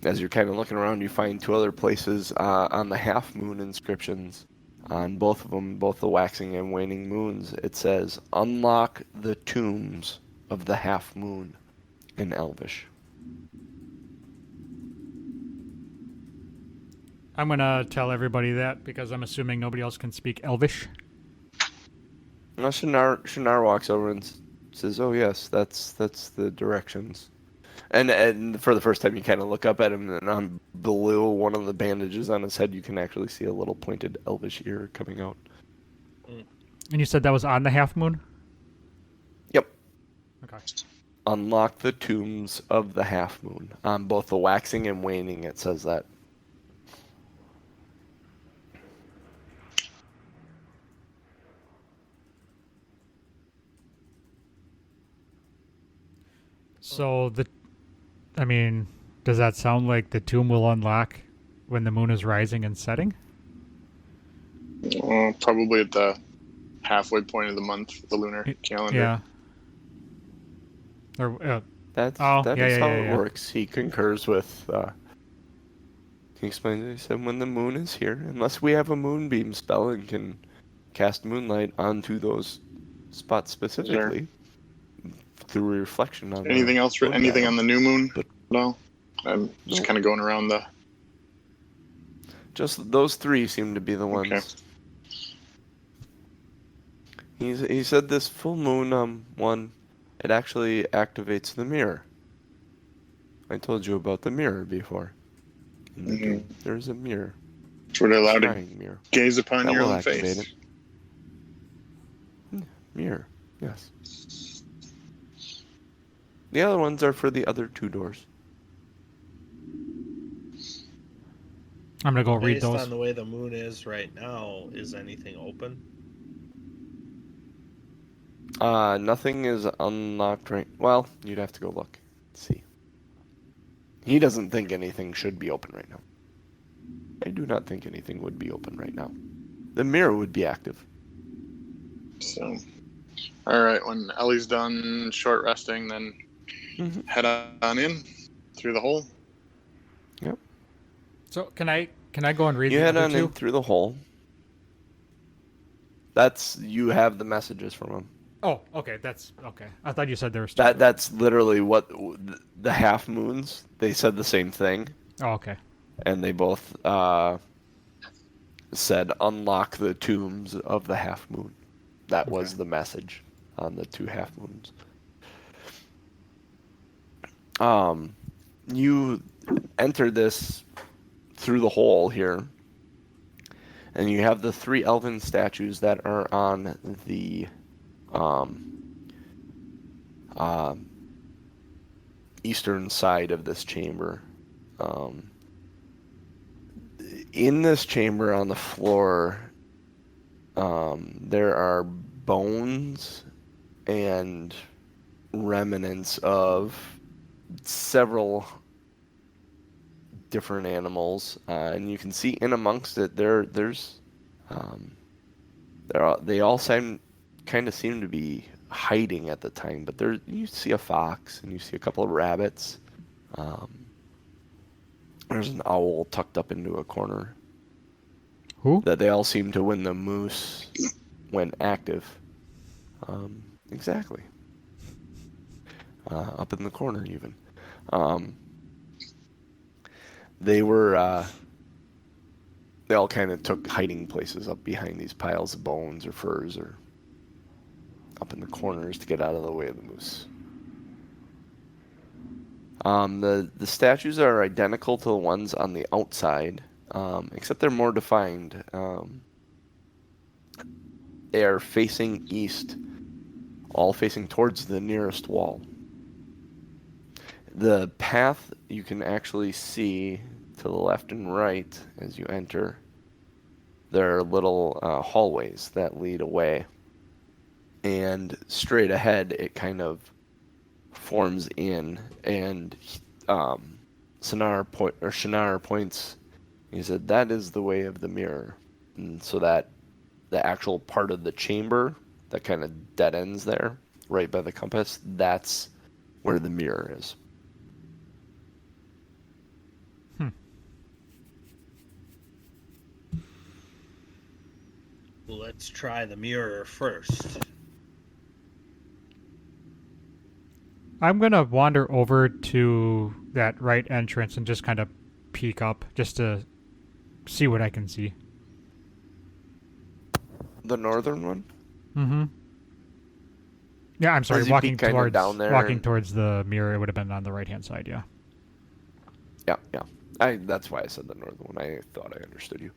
As you're kind of looking around, you find 2 other places on the half moon inscriptions. On both of them, both the waxing and waning moons, it says, "Unlock the tombs of the half moon" in Elvish. I'm gonna tell everybody that because I'm assuming nobody else can speak Elvish. Now Shannara walks over and says, "Oh yes, that's the directions." And for the first time, you kind of look up at him, and on below one of the bandages on his head, you can actually see a little pointed Elvish ear coming out. And you said that was on the half moon? Yep. Okay. Unlock the tombs of the half moon. On both the waxing and waning, it says that. So does that sound like the tomb will unlock when the moon is rising and setting? Probably at the halfway point of the month, the lunar calendar. Yeah. Or That yeah, is yeah, how yeah, it yeah. works. He concurs with. He explains it. He said, "When the moon is here, unless we have a moonbeam spell and can cast moonlight onto those spots specifically through reflection on Anything else? moon Anything battle." on the new moon? But- No. I'm just Nope. kind of going around the. Just those 3 seem to be the ones. Okay. He said this full moon one, it actually activates the mirror. I told you about the mirror before. In the dream, there's a mirror, So we're allowed to scrying mirror. gaze upon That your will own activate face. Mirror, yes. The other ones are for the other 2 doors. I'm gonna go read Based those. on the way the moon is right now, is anything open? Nothing is unlocked right. Well, you'd have to go look. See. He doesn't think anything should be open right now. I do not think anything would be open right now. The mirror would be active. So, all right. When Ellie's done short resting, then head on in through the hole. Yep. So can I go and read You the head other on 2? in through the hole. You have the messages from him. Oh, okay. That's okay. I thought you said there was 2. That's literally what the half moons. They said the same thing, Oh, okay. and they both said unlock the tombs of the half moon. That was Okay. the message on the 2 half moons. You enter this through the hole here, and you have the 3 elven statues that are on the eastern side of this chamber. In this chamber on the floor, there are bones and remnants of several different animals, and you can see in amongst it there's They all kind of seem to be hiding at the time, but you see a fox and you see a couple of rabbits. There's an owl tucked up into a corner. Who? That they all seem to when the moose went active. Exactly. Up in the corner, even. They were. They all kind of took hiding places up behind these piles of bones or furs or up in the corners to get out of the way of the moose. The statues are identical to the ones on the outside, except they're more defined. They are facing east, all facing towards the nearest wall. The path you can actually see to the left and right as you enter. There are little hallways that lead away. And straight ahead, it kind of forms in, and Shannara points. He said, "That is the way of the mirror." And so that the actual part of the chamber that kind of dead ends there, right by the compass, that's where the mirror is. Let's try the mirror first. I'm gonna wander over to that right entrance and just kind of peek up, just to see what I can see. The northern one? Mm-hmm. Yeah, I'm sorry. As you Walking peek kinda towards down there walking and- towards the mirror, it would have been on the right hand side. Yeah. Yeah. That's why I said the northern one. I thought I understood you.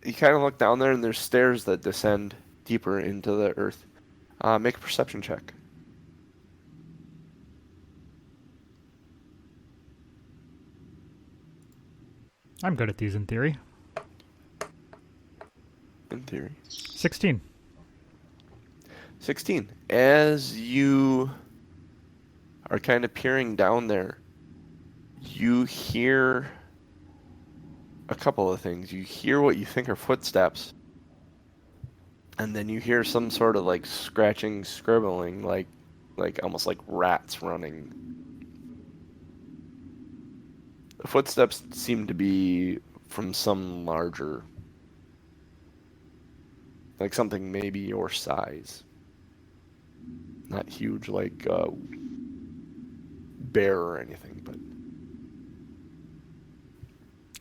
You kind of look down there, and there's stairs that descend deeper into the earth. Make a perception check. I'm good at these in theory. In theory. 16. 16. As you are kind of peering down there, you hear a couple of things. You hear what you think are footsteps, and then you hear some sort of like scratching, scribbling, like almost like rats running. The footsteps seem to be from some larger, like something maybe your size. Not huge like bear or anything, but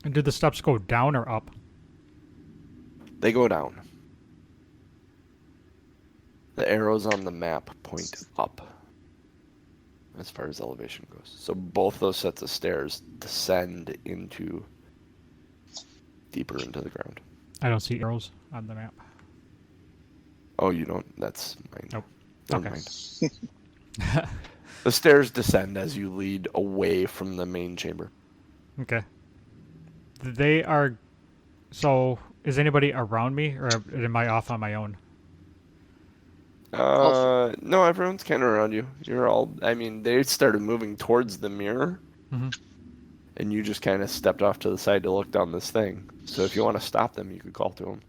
And do the steps go down or up? they go down. The arrows on the map point up as far as elevation goes. So both those sets of stairs descend into deeper into the ground. I don't see arrows on the map. Oh, you don't? That's mine. Nope. Never Okay. mind. The stairs descend as you lead away from the main chamber. Okay. They are. So, is anybody around me, or am I off on my own? No, everyone's kind of around you. You're all. I mean, they started moving towards the mirror, Mhm. and you just kind of stepped off to the side to look down this thing. So if you want to stop them, you could call to them.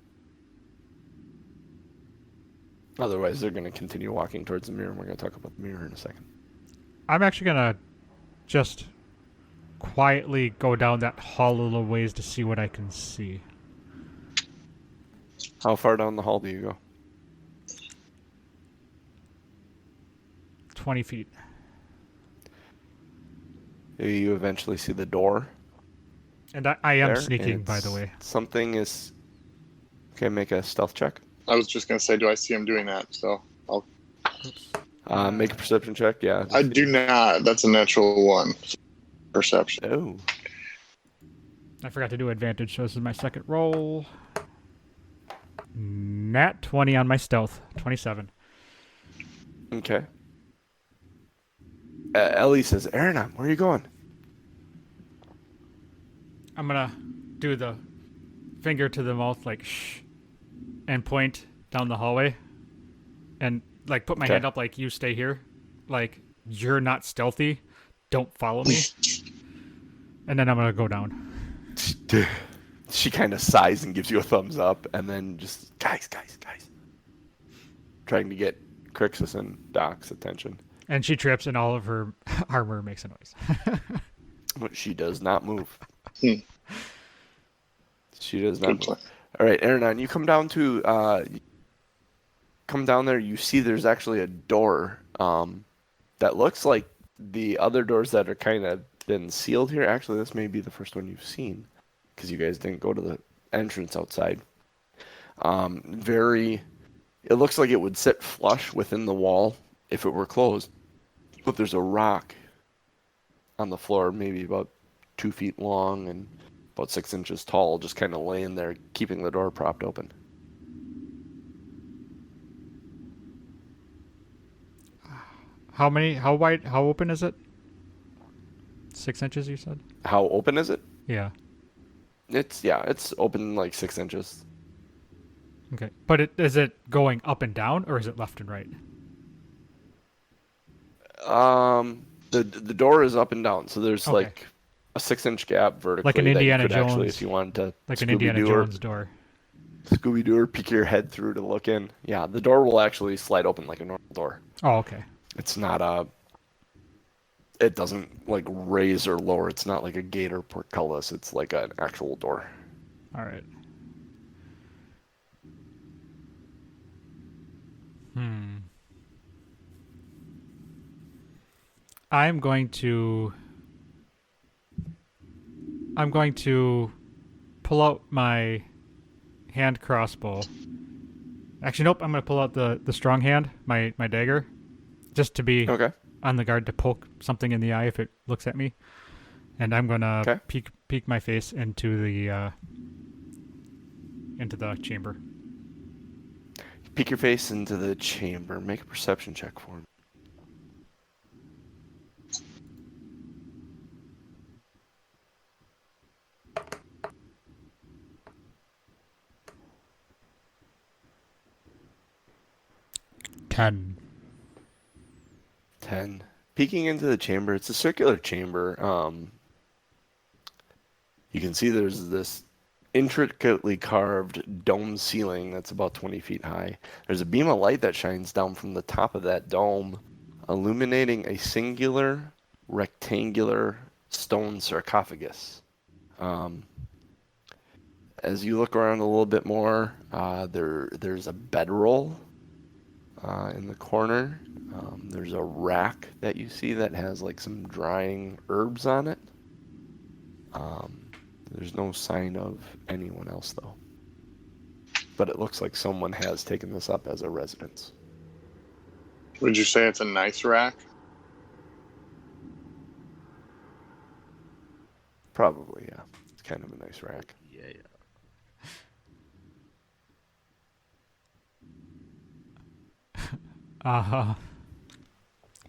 Otherwise, they're going to continue walking towards the mirror, and we're going to talk about the mirror in a second. I'm actually gonna just quietly go down that hall a little ways to see what I can see. How far down the hall do you go? 20 feet. You eventually see the door. And I am there, sneaking, and by the way. Something is. Okay, make a stealth check. I was just gonna say, do I see him doing that? So I'll. Make a perception check. Yeah. I do not. That's a natural one. Perception. Oh. I forgot to do advantage, so this is my second roll. Nat 20 on my stealth. 27. Okay. Ellie says, "Aranon, where are you going?" I'm gonna do the finger to the mouth, like shh, and point down the hallway, and like put my Okay. hand up, like you stay here, like you're not stealthy, don't follow me, and then I'm gonna go down. She kind of sighs and gives you a thumbs up, and then just guys, trying to get Crixus and Doc's attention. And she trips, and all of her armor makes a noise. But she does not move. Hmm. She does not Good move. plan. All right, Aaron, you come down there. You see there's actually a door that looks like the other doors that are kind of been sealed here. Actually, this may be the first one you've seen because you guys didn't go to the entrance outside. It looks like it would sit flush within the wall if it were closed, but there's a rock on the floor, maybe about 2 feet long and about 6 inches tall, just kind of laying there, keeping the door propped open. How wide, how open is it? 6 inches, you said? How open is it? Yeah. It's open like 6 inches. Okay. But is it going up and down, or is it left and right? The door is up and down, so there's Okay. like a 6-inch gap vertically. Like an that you Indiana could actually, Jones- if you wanted to, Like an Indiana Jones door. Scooby-Doo or peek your head through to look in. Yeah, the door will actually slide open like a normal door. Oh, okay. It's not it doesn't like raise or lower. It's not like a gate or portcullis. It's like an actual door. All right. I'm going to pull out my hand crossbow. Actually, nope. I'm going to pull out the strong hand, my dagger, just to be Okay. on the guard to poke something in the eye if it looks at me. And I'm going to Okay. peek my face into the chamber. Peek your face into the chamber. Make a perception check for me. Ten. 10. Peeking into the chamber, it's a circular chamber. You can see there's this intricately carved dome ceiling that's about 20 feet high. There's a beam of light that shines down from the top of that dome, illuminating a singular rectangular stone sarcophagus. As you look around a little bit more, there's a bedroll in the corner. There's a rack that you see that has like some drying herbs on it. There's no sign of anyone else though. But it looks like someone has taken this up as a residence. Would you say it's a nice rack? Probably, yeah. It's kind of a nice rack. Yeah.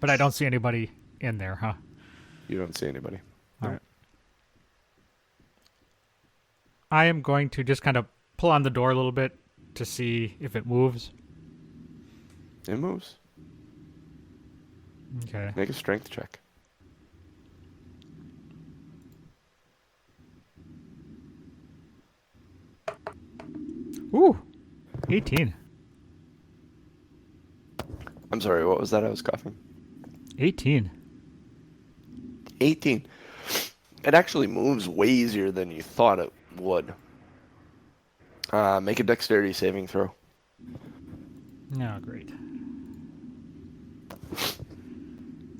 But I don't see anybody in there, huh? You don't see anybody. All right. I am going to just kind of pull on the door a little bit to see if it moves. It moves. Okay. Make a strength check. Ooh, 18. I'm sorry, what was that? I was coughing. 18. 18. It actually moves way easier than you thought it would. Make a dexterity saving throw. Oh, great.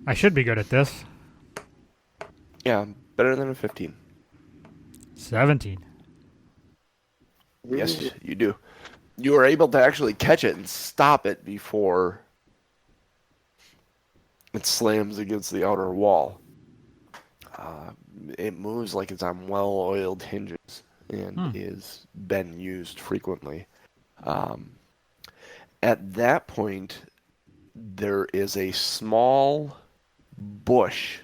I should be good at this. Yeah, better than a 15. 17. Yes, you do. You are able to actually catch it and stop it before it slams against the outer wall. It moves like it's on well-oiled hinges and is been used frequently. At that point, there is a small bush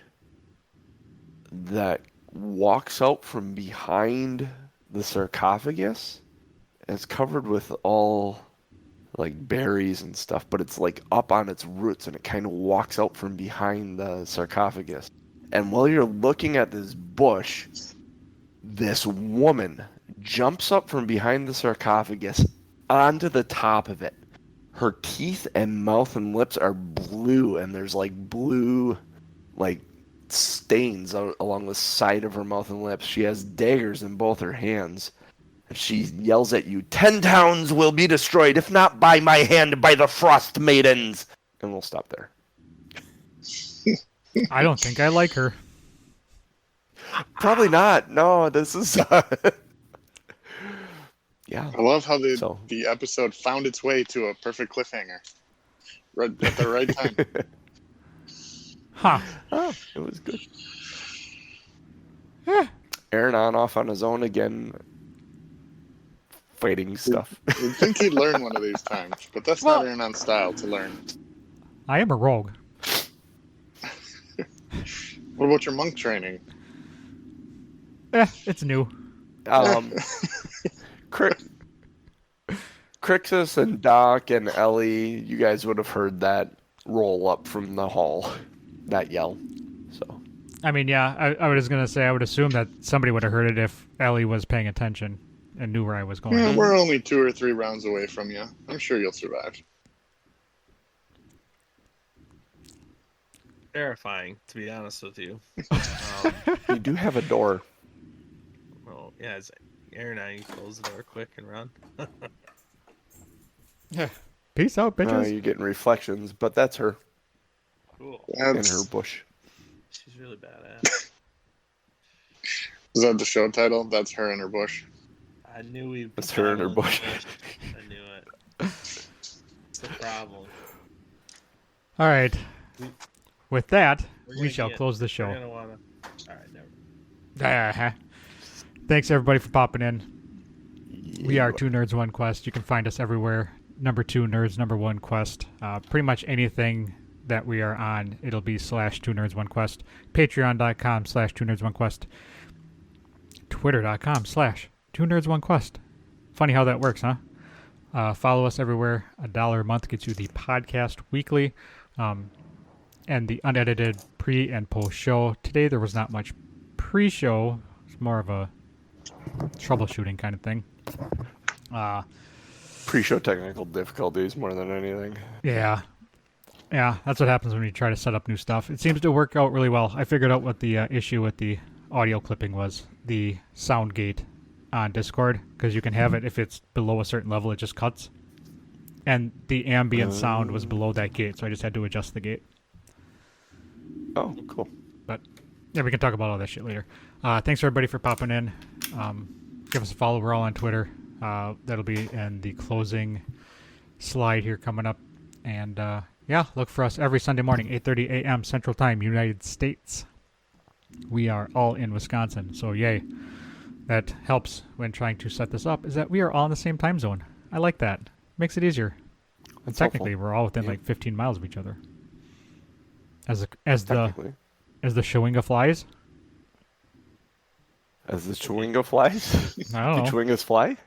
that walks out from behind the sarcophagus. It's covered with all like berries and stuff, but it's like up on its roots and it kind of walks out from behind the sarcophagus. And while you're looking at this bush, this woman jumps up from behind the sarcophagus onto the top of it. Her teeth and mouth and lips are blue, and there's like blue, like stains along the side of her mouth and lips. She has daggers in both her hands. And she yells at you, 10 towns will be destroyed, if not by my hand, by the Frost Maidens. And we'll stop there. I don't think I like her. Probably not. No, this is... yeah. I love how So- the episode found its way to a perfect cliffhanger. Right at the right time. Huh. Oh, it was good. Eh. Aaron off on his own again. Fighting stuff. You'd think he'd learn one of these times, but that's Well- not Aaron's style to learn. I am a rogue. What about your monk training? It's new. Crixus and Doc and Ellie, you guys would have heard that roll up from the hall, that yell. So I mean, yeah, I was going to say, I would assume that somebody would have heard it if Ellie was paying attention and knew where I was going. Yeah, we're only 2 or 3 rounds away from you. I'm sure you'll survive. Terrifying, to be honest with you. you do have a door. Well, yeah, it's Aaron, I close the door quick and run. Peace out, bitches. You're getting reflections, but that's her Cool. in That's, her bush. She's really badass. is that the show title? That's her in her bush. I knew we. That's her in her bush. I knew it. It's the problem. All right. With that, We're we gonna shall get- close the We're show. gonna wanna. All right, never. Uh-huh. Thanks, everybody, for popping in. We are 2 Nerds, 1 Quest. You can find us everywhere. Number 2 Nerds, number 1 Quest. Pretty much anything that we are on, it'll be /2 Nerds, 1 Quest. Patreon.com /2 Nerds, 1 Quest. Twitter.com /2 Nerds, 1 Quest. Funny how that works, huh? Follow us everywhere. $1 a month gets you the podcast weekly. And the unedited pre and post show. Today there was not much pre-show. It's more of a troubleshooting kind of thing. Pre-show technical difficulties more than anything. Yeah, that's what happens when you try to set up new stuff. It seems to work out really well. I figured out what the issue with the audio clipping was. The sound gate on Discord, because you can have it if it's below a certain level, it just cuts. And the ambient sound was below that gate, so I just had to adjust the gate. Oh, cool. But yeah, we can talk about all that shit later. Thanks everybody for popping in. Give us a follow. We're all on Twitter. That'll be in the closing slide here coming up. And yeah, look for us every Sunday morning, 8:30 a.m. Central Time, United States. We are all in Wisconsin, so yay. That helps when trying to set this up, is that we are all in the same time zone. I like that. Makes it easier. That's Technically, helpful. we're all within Yeah. like 15 miles of each other. As the Technically. Chewinga flies. As the Chewinga flies? I don't Do know. Chewingas fly?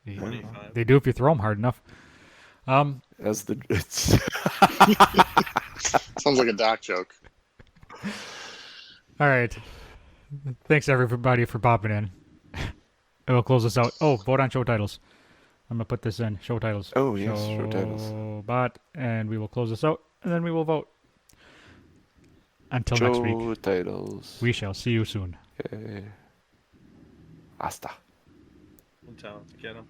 25. They do if you throw them hard enough. As the... It's... Sounds like a Doc joke. All right. Thanks everybody for popping in. I will close this out. Oh, vote on show titles. I'm gonna put this in show titles. Oh, yes, show titles. Bot, and we will close this out, and then we will vote. Until next week, Show titles. we shall see you soon. Okay. Hasta. I'm telling. Get him.